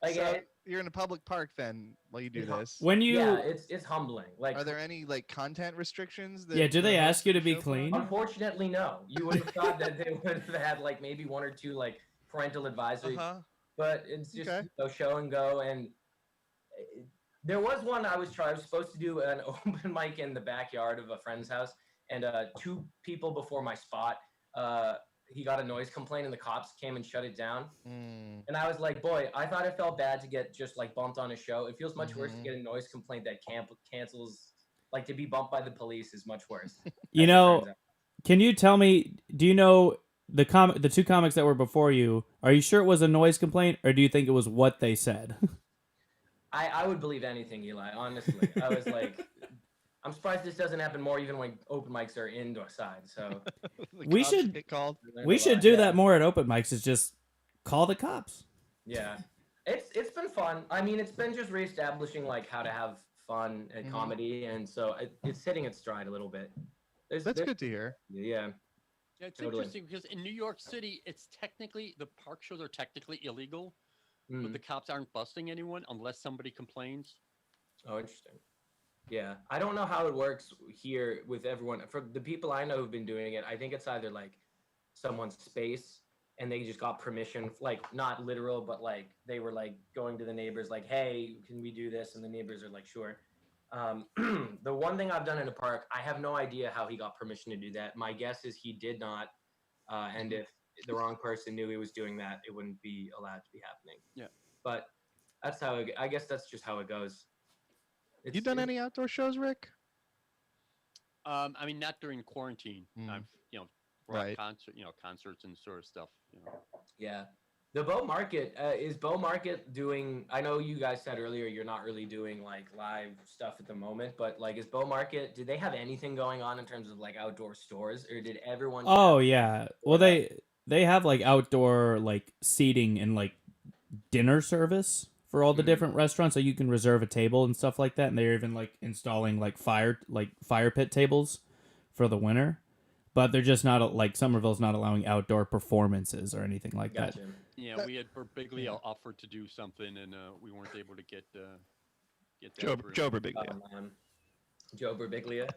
Like so you're in a public park then while you do this. When you it's humbling. Like, are there any like content restrictions? That do they ask you to be clean? Unfortunately, no. You would have thought that they would have had like maybe one or two like parental advisories, but it's just show and go. And there was one I was supposed to do an open mic in the backyard of a friend's house, and 2 people before my spot, he got a noise complaint and the cops came and shut it down. And I was like, boy, I thought it felt bad to get just like bumped on a show. It feels much worse to get a noise complaint that cancels, like to be bumped by the police is much worse. Can you tell me, do you know the 2 comics that were before you, are you sure it was a noise complaint or do you think it was what they said? I would believe anything, Eli, honestly. I was like, I'm surprised this doesn't happen more even when open mics are indoor side. So we should get called. We should do that more at open mics, is just call the cops. Yeah. It's been fun. I mean, it's been just reestablishing like how to have fun at comedy, and so it's hitting its stride a little bit. That's good to hear. Yeah. Yeah, it's interesting because in New York City, it's technically, the park shows are technically illegal, but the cops aren't busting anyone unless somebody complains. Oh, interesting. Yeah. I don't know how it works here with everyone. For the people I know who've been doing it, I think it's either like someone's space and they just got permission, like not literal, but like they were like going to the neighbors like, hey, can we do this? And the neighbors are like, sure. The one thing I've done in a park, I have no idea how he got permission to do that. My guess is he did not. And if the wrong person knew he was doing that, it wouldn't be allowed to be happening. Yeah. But that's how I guess that's just how it goes. You done any outdoor shows, Rick? I mean, not during quarantine. I've brought concerts and sort of stuff. Yeah. The Bow Market, is Bow Market doing, I know you guys said earlier you're not really doing like live stuff at the moment, but like is Bow Market, did they have anything going on in terms of like outdoor stores, or did everyone? Oh yeah. Well, they have like outdoor like seating and like dinner service for all the different restaurants, so you can reserve a table and stuff like that, and they're even like installing like fire pit tables for the winter. but they're just not like Somerville's not allowing outdoor performances or anything like that. Gotcha. Yeah, That- we had Berbiglia yeah. offered to do something, and we weren't able to get that Joe through. Birbiglia. Man. Joe Berbiglia.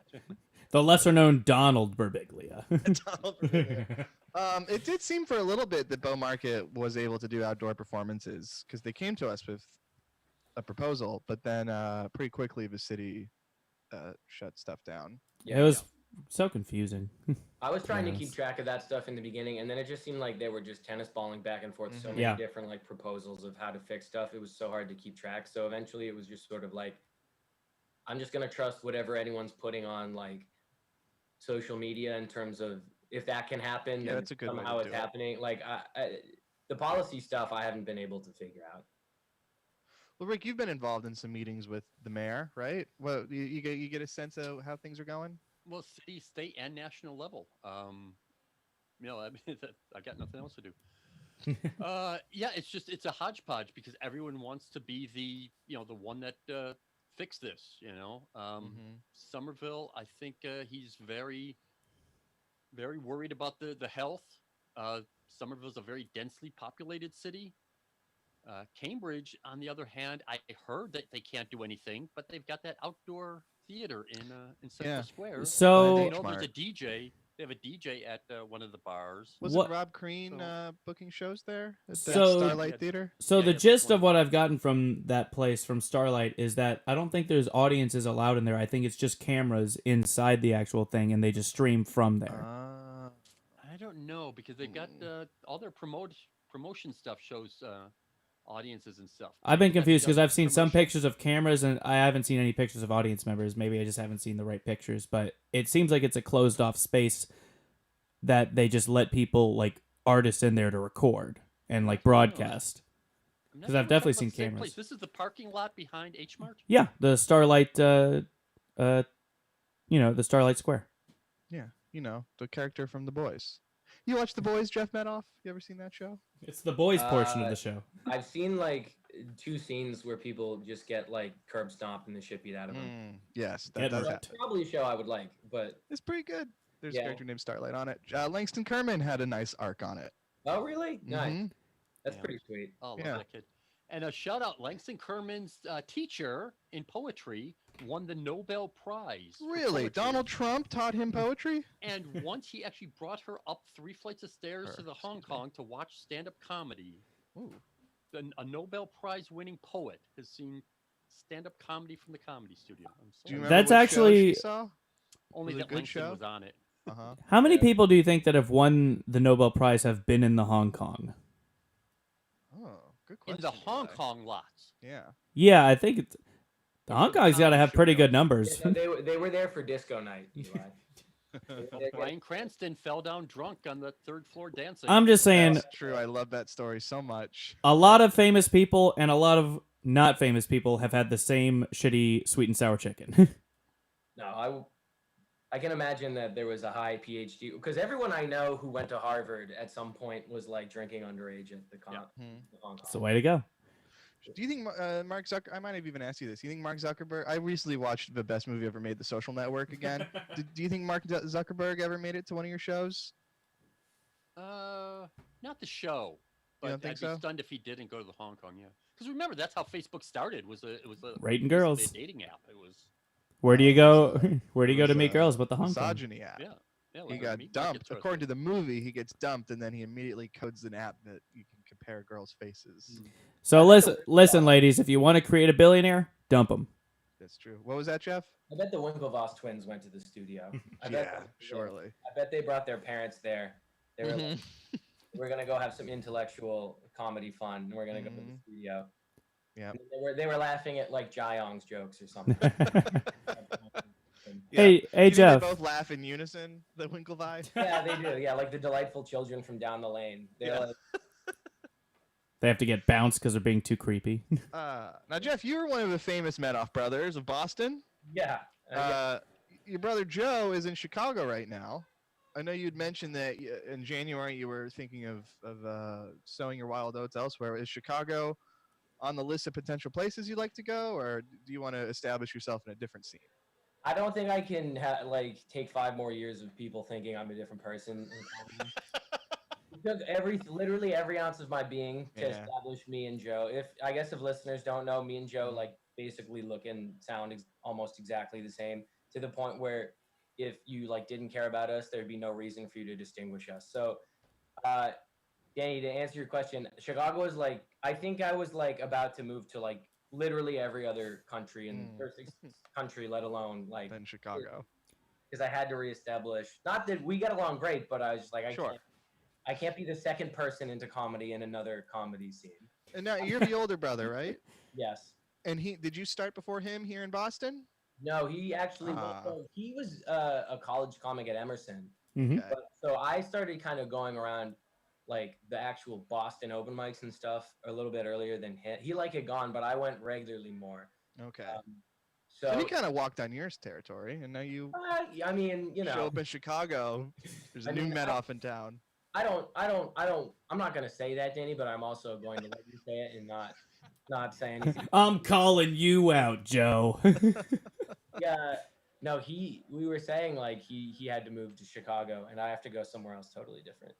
The lesser known Donald Birbiglia. Donald Birbiglia. It did seem for a little bit that Bow Market was able to do outdoor performances because they came to us with a proposal, but then pretty quickly the city shut stuff down. It was so confusing. I was trying to keep Yes. track of that stuff in the beginning, and then it just seemed like they were just tennis balling back and forth so many Yeah. different like proposals of how to fix stuff. It was so hard to keep track. So eventually, it was just sort of like, I'm just gonna trust whatever anyone's putting on like social media in terms of if that can happen, Yeah, then that's a good way to somehow it's do it. happening. Like the policy stuff, I haven't been able to figure out. Well, Rick, you've been involved in some meetings with the mayor, right? Well, you get a sense of how things are going. Well, city, state, and national level. You know, I mean, I got nothing else to do. Yeah, it's a hodgepodge because everyone wants to be the one that fix this. Somerville, I think he's very, very worried about the health. Somerville's a very densely populated city. Cambridge, on the other hand, I heard that they can't do anything, but they've got that outdoor theater in Central Yeah. Square. So- You know, there's a H-Mart. DJ. They have a DJ at one of the bars. Was What- it Rob Crean So- booking shows there at the So- Starlight Yeah. Theater? So Yeah, the yeah, gist that's of one. what I've gotten from that place, from Starlight, is that I don't think there's audiences allowed in there. I think it's just cameras inside the actual thing, and they just stream from there. I don't know because they've got all their promotion stuff shows audiences and stuff. I've been That's confused because just I've seen some promotion. pictures of cameras, and I haven't seen any pictures of audience members. Maybe I just haven't seen the right pictures, but it seems like it's a closed off space that they just let people, like artists, in there to record and like broadcast. I'm not 'Cause sure I've we're definitely talking seen about the same cameras. place. This is the parking lot behind H Mart. Yeah, the Starlight, the Starlight Square. Yeah, the character from The Boys. You watch The Boys, Jeff Medoff? You ever seen that show? It's the boys portion of Uh, the show. I've seen like 2 scenes where people just get like curb stomped and the shit beat out of them. Yes, that Get does hurt. happen. Probably a show I would like, but It's pretty good. There's Yeah. a character named Starlight on it. Langston Kerman had a nice arc on it. oh really? Nice. Mhm. That's Yeah. pretty sweet. Oh, love Yeah. that kid. And a shout out, Langston Kerman's teacher in poetry won the Nobel Prize. for Really? poetry. Donald Trump taught him poetry? And once he actually brought her up 3 flights of stairs to the Hong Excuse me. Kong to watch stand-up comedy. Ooh. A Nobel Prize winning poet has seen stand-up comedy from the Comedy Studio. I'm Do you sorry. remember That's what show actually- she saw? Only was it a that good Langston show? was on it. Uh-huh. How many Yeah. people do you think that have won the Nobel Prize have been in the Hong Kong? Oh, good In question. the Hong Eli. Kong lots. Yeah. Yeah, I think it's, the It's Hong a Kong's got to comedy have show, pretty though. good numbers. Yeah, no, they were there for disco night, Eli. Bryan Cranston fell down drunk on the 3rd floor dancing. I'm just saying, That's true. I love that story so much. a lot of famous people and a lot of not famous people have had the same shitty sweet and sour chicken. No, I can imagine that there was a high PhD because everyone I know who went to Harvard at some point was like drinking underage at the Yeah. the Hong Kong. It's the way to go. Do you think Mark Zucker? I might have even asked you this. Do you think Mark Zuckerberg? I recently watched the best movie ever made, The Social Network, again. Do you think Mark Zuckerberg ever made it to one of your shows? Not the show. But don't think I'd be so? stunned if he didn't go to the Hong Kong, yeah. Because remember, that's how Facebook started. It was a Rating basically girls. a dating app. It was Where do you go? Where do you go to was, meet girls but the Hong Kong? Misogyny app. yeah. Like He a got meat market dumped. sort of According to thing. the movie, he gets dumped, and then he immediately codes an app that you can compare girls' faces. So listen, ladies, if you want to create a billionaire, dump him. That's true. What was that, Jeff? I bet the Winklevoss twins went to the studio. I bet Yeah, surely. I bet they brought their parents there. They were like, we're gonna go have some intellectual comedy fun. And we're gonna go to the studio. Yeah. And they were laughing at like Jayong's jokes or something. Hey, Do you think Jeff. They both laugh in unison, the Winklevi. Yeah, they do. Yeah, like the delightful children from down the lane. They're Yeah. like, They have to get bounced because they're being too creepy. Now, Jeff, you were one of the famous Medoff brothers of Boston. yeah. Yeah. Your brother Joe is in Chicago right now. I know you'd mentioned that in January you were thinking of sowing your wild oats elsewhere. Is Chicago on the list of potential places you'd like to go, or do you want to establish yourself in a different scene? I don't think I can like take 5 more years of people thinking I'm a different person. It took literally every ounce of my being to Yeah. establish me and Joe. If listeners don't know, me and Joe Mhm. like basically look and sound almost exactly the same, to the point where if you like didn't care about us, there'd be no reason for you to distinguish us. So, uh, Danny, to answer your question, Chicago is like, I think I was like about to move to like literally every other country in Mm. or country, let alone like Then Chicago. because I had to reestablish. Not that we get along great, but I was just like, Sure. I can't be the second person into comedy in another comedy scene. And now you're the older brother, right? Yes. And did you start before him here in Boston? No, he actually Ah. he was a college comic at Emerson. Mhm. Okay. But so I started kind of going around like the actual Boston open mics and stuff a little bit earlier than him. He like had gone, but I went regularly more. Okay. So And he kind of walked on your territory, and now you I mean, you show know, up in Chicago. There's a I new mean, Medoff in town. I'm not gonna say that, Danny, but I'm also going to let you say it and not say anything. I'm calling you out, Joe. Yeah, no, we were saying like he had to move to Chicago, and I have to go somewhere else totally different.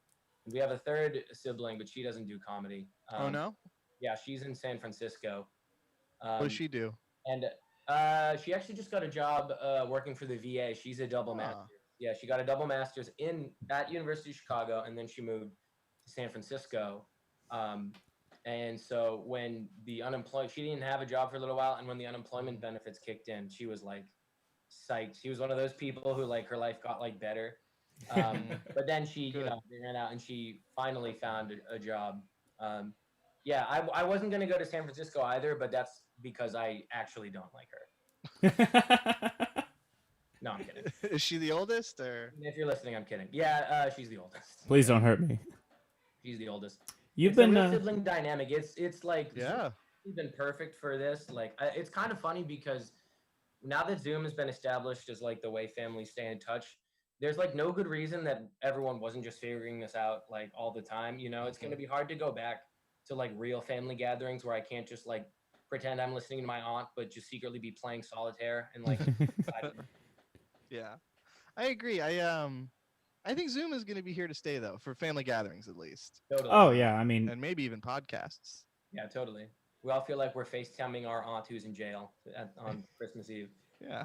We have a third sibling, but she doesn't do comedy. Oh no? Yeah, she's in San Francisco. What does she do? And she actually just got a job working for the VA. She's a double master. Yeah, she got a double master's at University of Chicago, and then she moved to San Francisco. And so when she didn't have a job for a little while, and when the unemployment benefits kicked in, she was like psyched. She was one of those people who like her life got like better. But then she, Good. they ran out, and she finally found a job. Yeah, I wasn't gonna go to San Francisco either, but that's because I actually don't like her. No, I'm kidding. Is she the oldest, or? If you're listening, I'm kidding. Yeah, she's the oldest. Please don't hurt me. She's the oldest. You've It's been a real sibling dynamic. It's like Yeah. Zoom's been perfect for this. Like it's kind of funny because now that Zoom has been established as like the way families stay in touch, there's like no good reason that everyone wasn't just figuring this out like all the time. You know, it's going to be hard to go back to like real family gatherings where I can't just like pretend I'm listening to my aunt, but just secretly be playing solitaire and like. Yeah, I agree. I think Zoom is going to be here to stay though, for family gatherings at least. Totally. Oh yeah, I mean, And maybe even podcasts. Yeah, totally. We all feel like we're FaceTiming our aunt who's in jail on Christmas Eve. Yeah.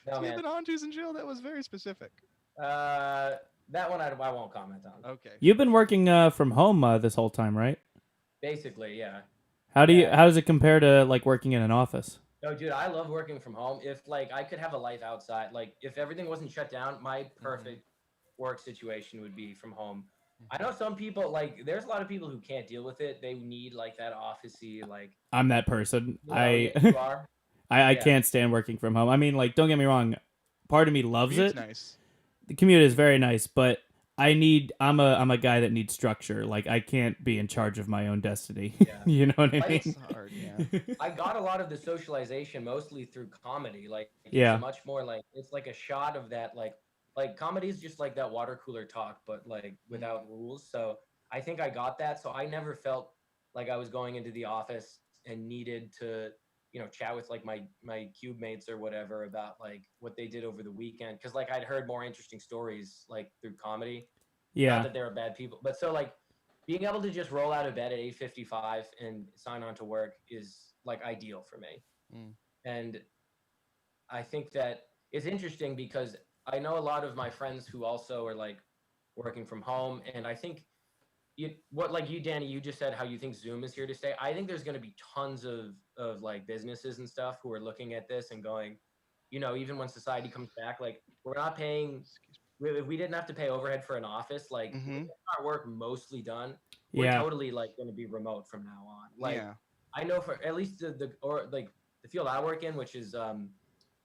No, Do you man. have an aunt who's in jail? That was very specific. That one I won't comment on. Okay. you've been working from home this whole time, right? Basically, yeah. How does it compare to like working in an office? No, dude, I love working from home. If like I could have a life outside, like if everything wasn't shut down, my perfect work situation would be from home. I know some people like there's a lot of people who can't deal with it. They need like that officey like. I'm that person. You know, you are. I Yeah. can't stand working from home. I mean, like, don't get me wrong. Part of me loves Commute's it. nice. The commute is very nice, but I'm a guy that needs structure. Like, I can't be in charge of my own destiny. Yeah. You know what I Like, mean? It's hard, yeah. I got a lot of the socialization mostly through comedy. Like Yeah. it's much more like it's like a shot of that like comedy is just like that water cooler talk, but like without rules. So I think I got that. So I never felt like I was going into the office and needed to, chat with like my cube mates or whatever about like what they did over the weekend. Cause like I'd heard more interesting stories like through comedy. Not Yeah. that they were bad people, but so like being able to just roll out of bed at 8:55 and sign on to work is like ideal for me. And I think that it's interesting because I know a lot of my friends who also are like working from home, and I think like you, Danny, you just said how you think Zoom is here to stay. I think there's going to be tons of like businesses and stuff who are looking at this and going, even when society comes back, like we're not paying. If we didn't have to pay overhead for an office, like we get our work mostly done. We're Yeah. totally like going to be remote from now on. Like Yeah. I know for at least the field I work in, which is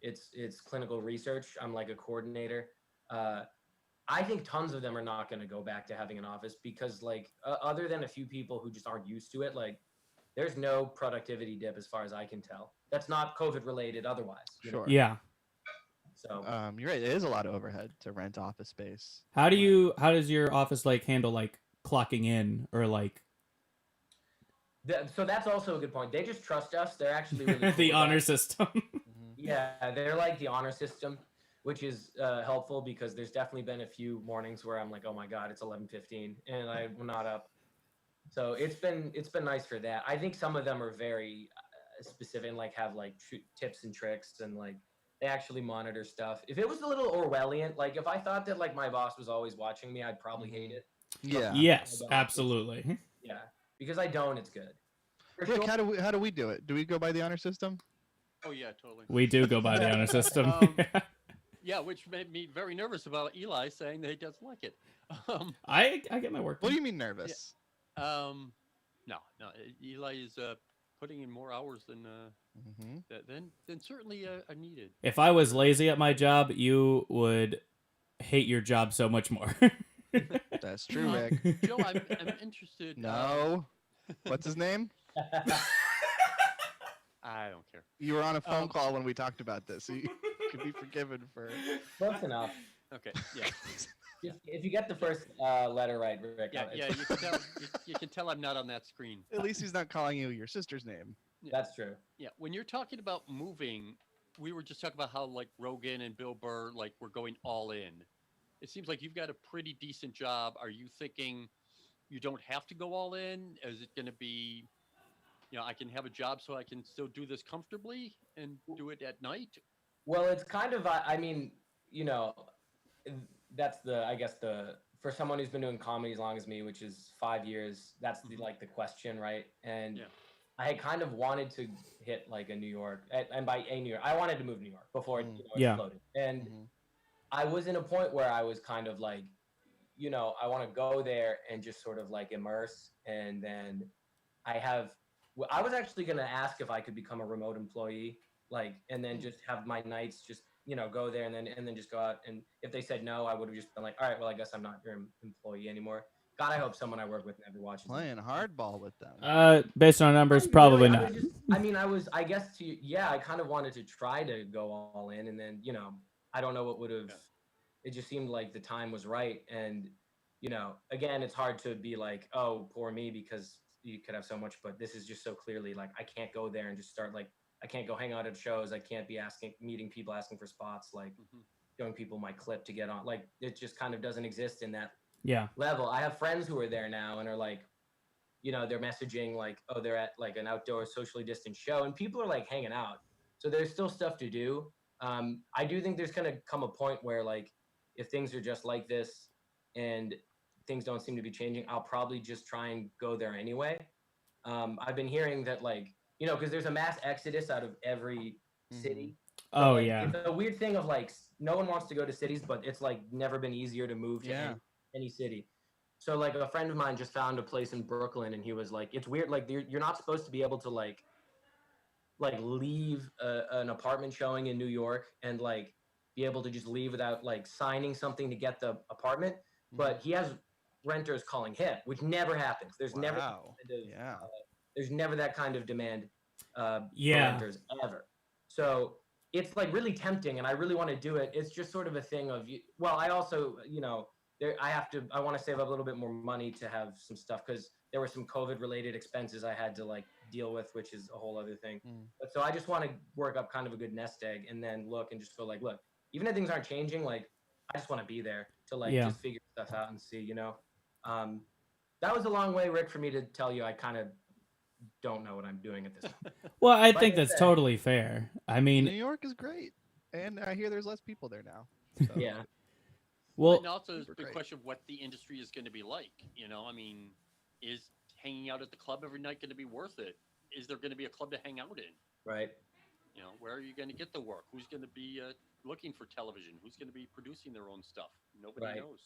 it's clinical research. I'm like a coordinator. I think tons of them are not going to go back to having an office because like other than a few people who just aren't used to it, like there's no productivity dip as far as I can tell. That's not COVID related otherwise. Sure. Yeah. So You're right. It is a lot of overhead to rent office space. How does your office like handle like clocking in or like so that's also a good point. They just trust us. They're actually really cool the with honor that. system? Yeah, they're like the honor system, which is helpful because there's definitely been a few mornings where I'm like, oh my god, it's 11:15 and I'm not up. So it's been nice for that. I think some of them are very specific and like have like tips and tricks and like they actually monitor stuff. If it was a little Orwellian, like if I thought that like my boss was always watching me, I'd probably hate it. But Yeah. Yes, my boss is- absolutely. yeah, because I don't, it's good. For Rick, sure. how do we do it? Do we go by the honor system? Oh yeah, totally. We do go by the honor system. Yeah, which made me very nervous about Eli saying that he doesn't like it. Um, I get my work What done. do you mean nervous? no, Eli is putting in more hours than than certainly are needed. If I was lazy at my job, you would hate your job so much more. That's true, Um, Rick. Joe, I'm interested. No. What's his name? I don't care. You were on a phone Um, call when we talked about this, so you could be forgiven for. Close enough. Okay, yeah, If you get the first letter right, Rick. yeah. it's- You can tell. You can tell I'm not on that screen. At least he's not calling you your sister's name. That's true. Yeah, when you're talking about moving, we were just talking about how like Rogan and Bill Burr like were going all in. It seems like you've got a pretty decent job. Are you thinking you don't have to go all in? Is it going to be, I can have a job so I can still do this comfortably and do it at night? Well, it's kind of, I mean, you know, that's I guess for someone who's been doing comedy as long as me, which is 5 years, that's like the question, right? And Yeah. I had kind of wanted to hit like a New York, and by a New York, I wanted to move to New York before it Yeah. exploded. And Mhm. I was in a point where I was kind of like, I want to go there and just sort of like immerse. And then I was actually going to ask if I could become a remote employee, like, and then just have my nights just, go there and then just go out. And if they said no, I would have just been like, all right, well, I guess I'm not your employee anymore. God, I hope someone I work with never watches. Playing hardball with them. Based on numbers, Really, probably I not. was I guess I kind of wanted to try to go all in, and then, I don't know what would have, it just seemed like the time was right. And, again, it's hard to be like, oh, poor me, because you could have so much, but this is just so clearly like, I can't go there and just start like, I can't go hang out at shows. I can't be meeting people, asking for spots, like showing people my clip to get on. Like, it just kind of doesn't exist in that Yeah. level. I have friends who are there now and are like, they're messaging like, oh, they're at like an outdoor socially distant show, and people are like hanging out. So there's still stuff to do. I do think there's going to come a point where like, if things are just like this and things don't seem to be changing, I'll probably just try and go there anyway. I've been hearing that like, because there's a mass exodus out of every city. So, Oh like, yeah. it's a weird thing of like, no one wants to go to cities, but it's like never been easier to move to any city. So like a friend of mine just found a place in Brooklyn, and he was like, it's weird. Like you're not supposed to be able to like leave an apartment showing in New York and like be able to just leave without like signing something to get the apartment. But he has renters calling him, which never happens. There's never that kind of, there's never that kind of demand for renters ever. So it's like really tempting, and I really want to do it. It's just sort of a thing of, well, I also, I want to save up a little bit more money to have some stuff, because there were some COVID related expenses I had to like deal with, which is a whole other thing. But so I just want to work up kind of a good nest egg, and then look and just go like, look, even if things aren't changing, like I just want to be there to like just figure stuff out and see, that was a long way, Rick, for me to tell you I kind of don't know what I'm doing at this point. Well, I think that's totally fair. I mean, New York is great, and I hear there's less people there now. So. Yeah. Well, and also the question of what the industry is going to be like. I mean, is hanging out at the club every night going to be worth it? Is there going to be a club to hang out in? Right. Where are you going to get the work? Who's going to be looking for television? Who's going to be producing their own stuff? Nobody knows.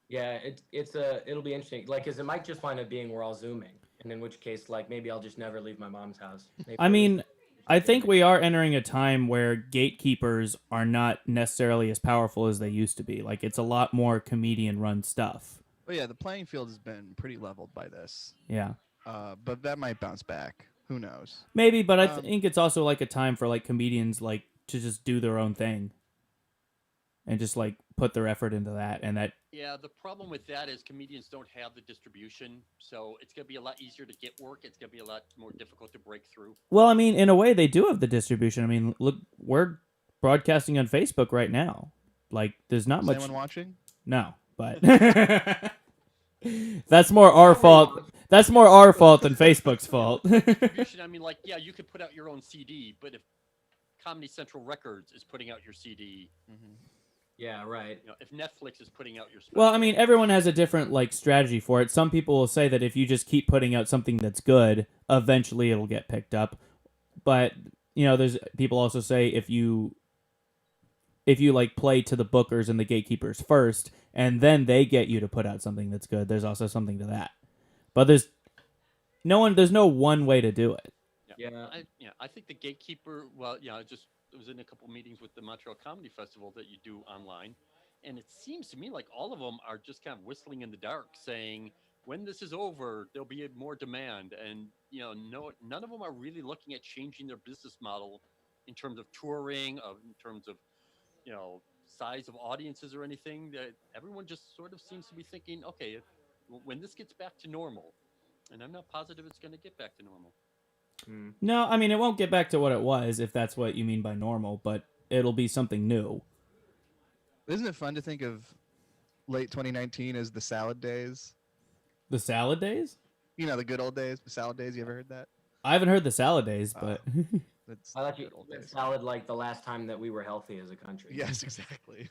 Yeah, it'll be interesting. Like, cause it might just wind up being we're all Zooming, and in which case, like, maybe I'll just never leave my mom's house. I mean, I think we are entering a time where gatekeepers are not necessarily as powerful as they used to be. Like, it's a lot more comedian-run stuff. Well, yeah, the playing field has been pretty leveled by this. Yeah. But that might bounce back. Who knows? Maybe, but I think it's also like a time for like comedians like to just do their own thing. and just like put their effort into that. And that, Yeah, the problem with that is comedians don't have the distribution, so it's gonna be a lot easier to get work. It's gonna be a lot more difficult to break through. well, I mean, in a way, they do have the distribution. I mean, look, we're broadcasting on Facebook right now. Like, there's not Is much. anyone watching? No, but that's more our fault. That's more our fault than Facebook's fault. Distribution, I mean, like, yeah, you could put out your own CD, but if Comedy Central Records is putting out your CD, Yeah, right. if Netflix is putting out your special, Well, I mean, everyone has a different like strategy for it. Some people will say that if you just keep putting out something that's good, eventually it'll get picked up. But there's people also say if you like play to the bookers and the gatekeepers first, and then they get you to put out something that's good. There's also something to that. But there's no one way to do it. Yeah. I think the gatekeeper. Well, I was in a couple meetings with the Montreal Comedy Festival that you do online, and it seems to me like all of them are just kind of whistling in the dark, saying when this is over, there'll be more demand, and none of them are really looking at changing their business model in terms of touring, in terms of size of audiences or anything. That everyone just sort of seems to be thinking, okay, when this gets back to normal, and I'm not positive it's going to get back to normal. No, I mean it won't get back to what it was if that's what you mean by normal, but it'll be something new. Isn't it fun to think of late 2019 as the salad days? The salad days? The good old days, the salad days. You ever heard that? I haven't heard the salad days, but That's I like the it. good old days. Salad like the last time that we were healthy as a country. Yes, exactly.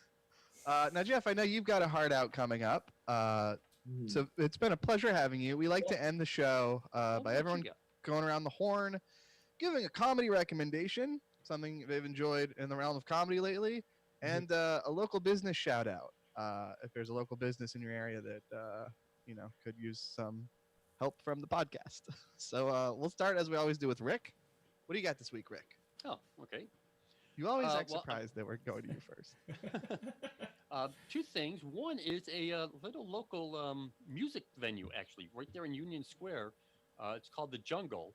Now, Jeff, I know you've got a hard out coming up. So it's been a pleasure having you. We like to end the show by everyone going around the horn, giving a comedy recommendation, something they've enjoyed in the realm of comedy lately, and a local business shout out. If there's a local business in your area that could use some help from the podcast. So we'll start as we always do with Rick. What do you got this week, Rick? Oh, okay. You always act surprised that we're going to you first. Two things. One is a little local music venue, actually, right there in Union Square. It's called The Jungle.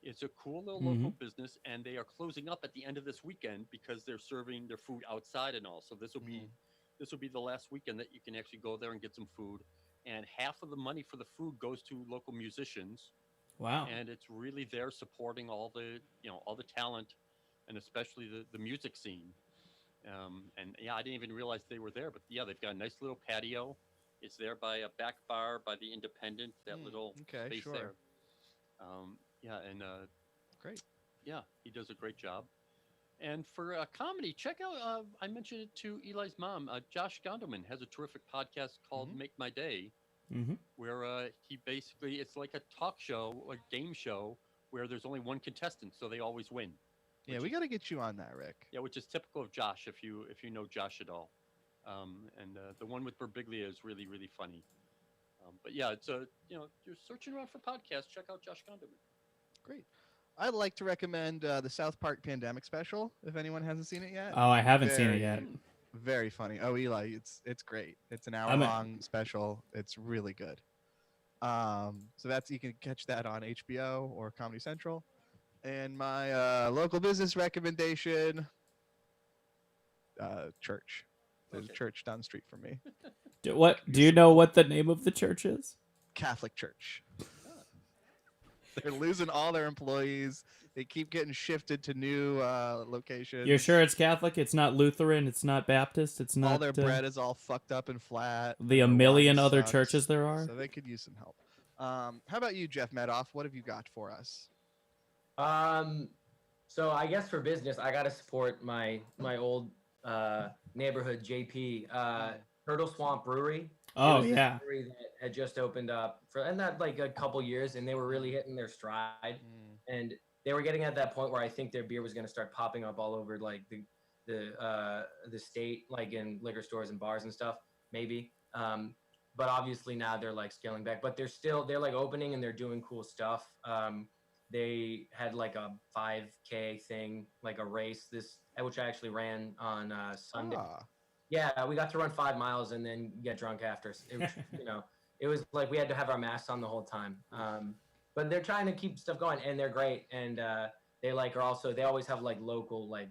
It's a cool little local business, and they are closing up at the end of this weekend because they're serving their food outside and all. So this will be the last weekend that you can actually go there and get some food. And half of the money for the food goes to local musicians. wow. And it's really there supporting all the talent, and especially the music scene. I didn't even realize they were there, but they've got a nice little patio. It's there by a back bar by the Independent, that little space there. Great. Yeah, he does a great job. And for comedy, check out, I mentioned it to Eli's mom, Josh Gondelman has a terrific podcast called Make My Day, where he basically, it's like a talk show, a game show, where there's only one contestant, so they always win. Yeah, we got to get you on that, Rick. Yeah, which is typical of Josh, if you know Josh at all. The one with Birbiglia is really, really funny. It's you're searching around for podcasts, check out Josh Gondelman. Great. I'd like to recommend the South Park Pandemic special, if anyone hasn't seen it yet. Oh, I haven't seen it yet. Very funny. Oh, Eli, it's great. It's an hour-long special. It's really good. So you can catch that on HBO or Comedy Central. And my local business recommendation, church. There's a church down the street from me. Do you know what the name of the church is? Catholic Church. They're losing all their employees. They keep getting shifted to new locations. You're sure it's Catholic? It's not Lutheran? It's not Baptist? It's not... All their bread is all fucked up and flat. A million other churches there are? So they could use some help. How about you, Jeff Medoff? What have you got for us? So I guess for business, I got to support my old neighborhood, JP, Turtle Swamp Brewery. Oh, yeah. Brewery that had just opened up like a couple years, and they were really hitting their stride. And they were getting at that point where I think their beer was going to start popping up all over like the state, like in liquor stores and bars and stuff, maybe. But obviously now they're like scaling back, but they're like opening and they're doing cool stuff. They had like a 5K thing, like a race, which I actually ran on Sunday. Yeah, we got to run 5 miles and then get drunk after. It was like we had to have our masks on the whole time. But they're trying to keep stuff going, and they're great. And they always have like local like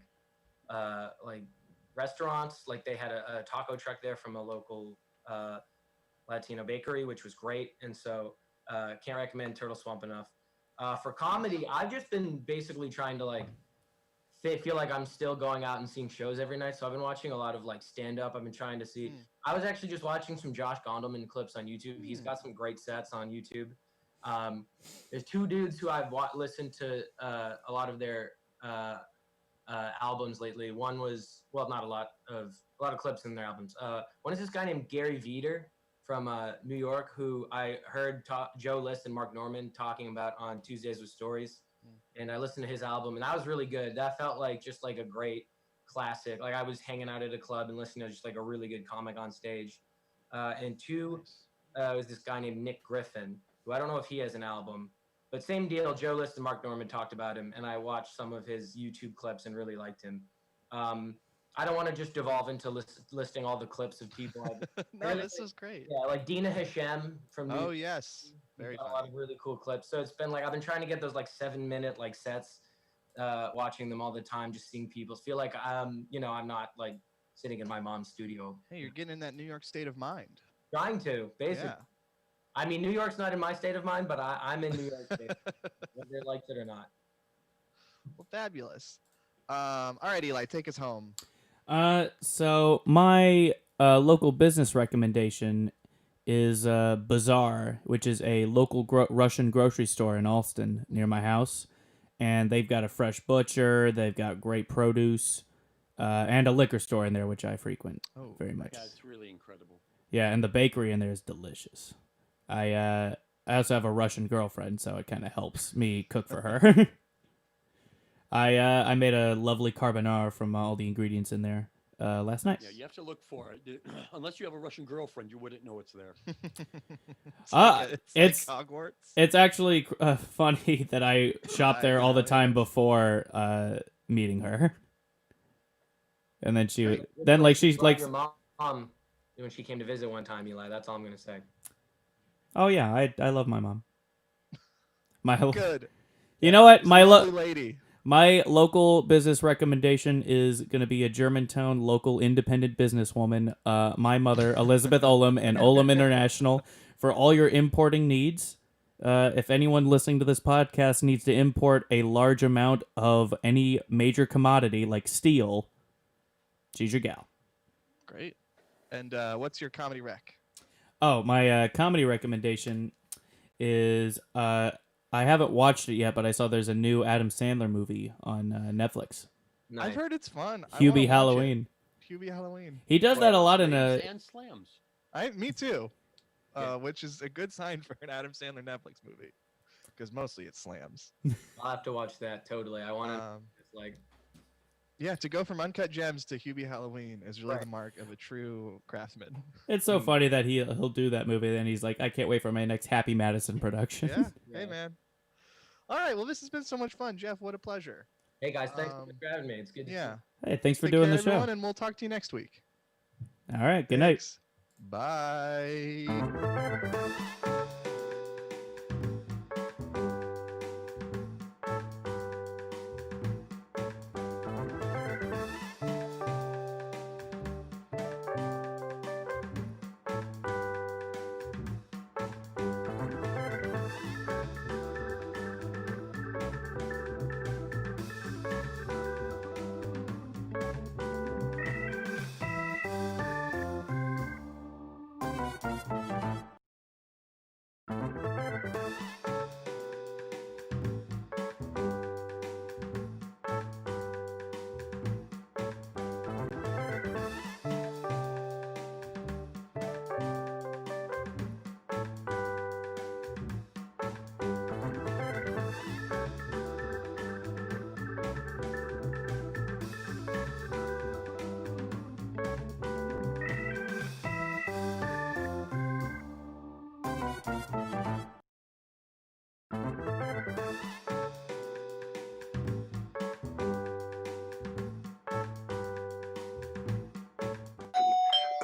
restaurants. Like they had a taco truck there from a local Latino bakery, which was great. And so can't recommend Turtle Swamp enough. For comedy, I've just been basically trying to like feel like I'm still going out and seeing shows every night. So I've been watching a lot of like stand up. I've been trying to see. I was actually just watching some Josh Gondelman clips on YouTube. He's got some great sets on YouTube. There's two dudes who I've listened to a lot of their albums lately. One was not a lot of clips in their albums. One is this guy named Gary Veeder from New York, who I heard Joe List and Mark Norman talking about on Tuesdays with Stories, and I listened to his album, and that was really good. That felt like just like a great classic. Like I was hanging out at a club and listening to just like a really good comic on stage. And two was this guy named Nick Griffin, who I don't know if he has an album, but same deal. Joe List and Mark Norman talked about him, and I watched some of his YouTube clips and really liked him. I don't want to just devolve into listing all the clips of people. No, this is great. Yeah, like Dina Hashem from Oh, yes. Very a lot of really cool clips. So it's been like I've been trying to get those like 7-minute like sets, watching them all the time, just seeing people. Feel like I'm not like sitting in my mom's studio. Hey, you're getting in that New York state of mind. Trying to, basically. Yeah. I mean, New York's not in my state of mind, but I'm in New York State, whether they liked it or not. Well, fabulous. All right, Eli, take us home. So my local business recommendation is Bazaar, which is a local Russian grocery store in Alston near my house, and they've got a fresh butcher, they've got great produce, and a liquor store in there, which I frequent very much. Yeah, it's really incredible. Yeah, and the bakery in there is delicious. I also have a Russian girlfriend, so it kind of helps me cook for her. I made a lovely carbonara from all the ingredients in there last night. Yeah, you have to look for it. Unless you have a Russian girlfriend, you wouldn't know it's there. It's like Hogwarts. It's actually funny that I shop there all the time before meeting her. And then she your mom when she came to visit one time, Eli. That's all I'm gonna say. Oh yeah, I love my mom. Good. You know what? Lady. My local business recommendation is going to be a Germantown local independent businesswoman, my mother, Elizabeth Olam, and Olam International, for all your importing needs. If anyone listening to this podcast needs to import a large amount of any major commodity like steel, she's your gal. Great. And what's your comedy rec? Oh, my comedy recommendation is... I haven't watched it yet, but I saw there's a new Adam Sandler movie on Netflix. Nice. I've heard it's fun. Hubie Halloween. Hubie Halloween. He does that a lot in a... And slams. Me too. Which is a good sign for an Adam Sandler Netflix movie. Because mostly it slams. I'll have to watch that, totally. I want to, Yeah, to go from Uncut Gems to Hubie Halloween is really the mark of a true craftsman. It's so funny that he'll do that movie, and he's like, I can't wait for my next Happy Madison production. Yeah. Hey, man. All right, well, this has been so much fun. Jeff, what a pleasure. Hey, guys, thanks for having me. It's good to see you. Hey, thanks for doing the show. And we'll talk to you next week. All right, good night. Bye.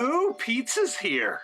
Ooh, pizza's here.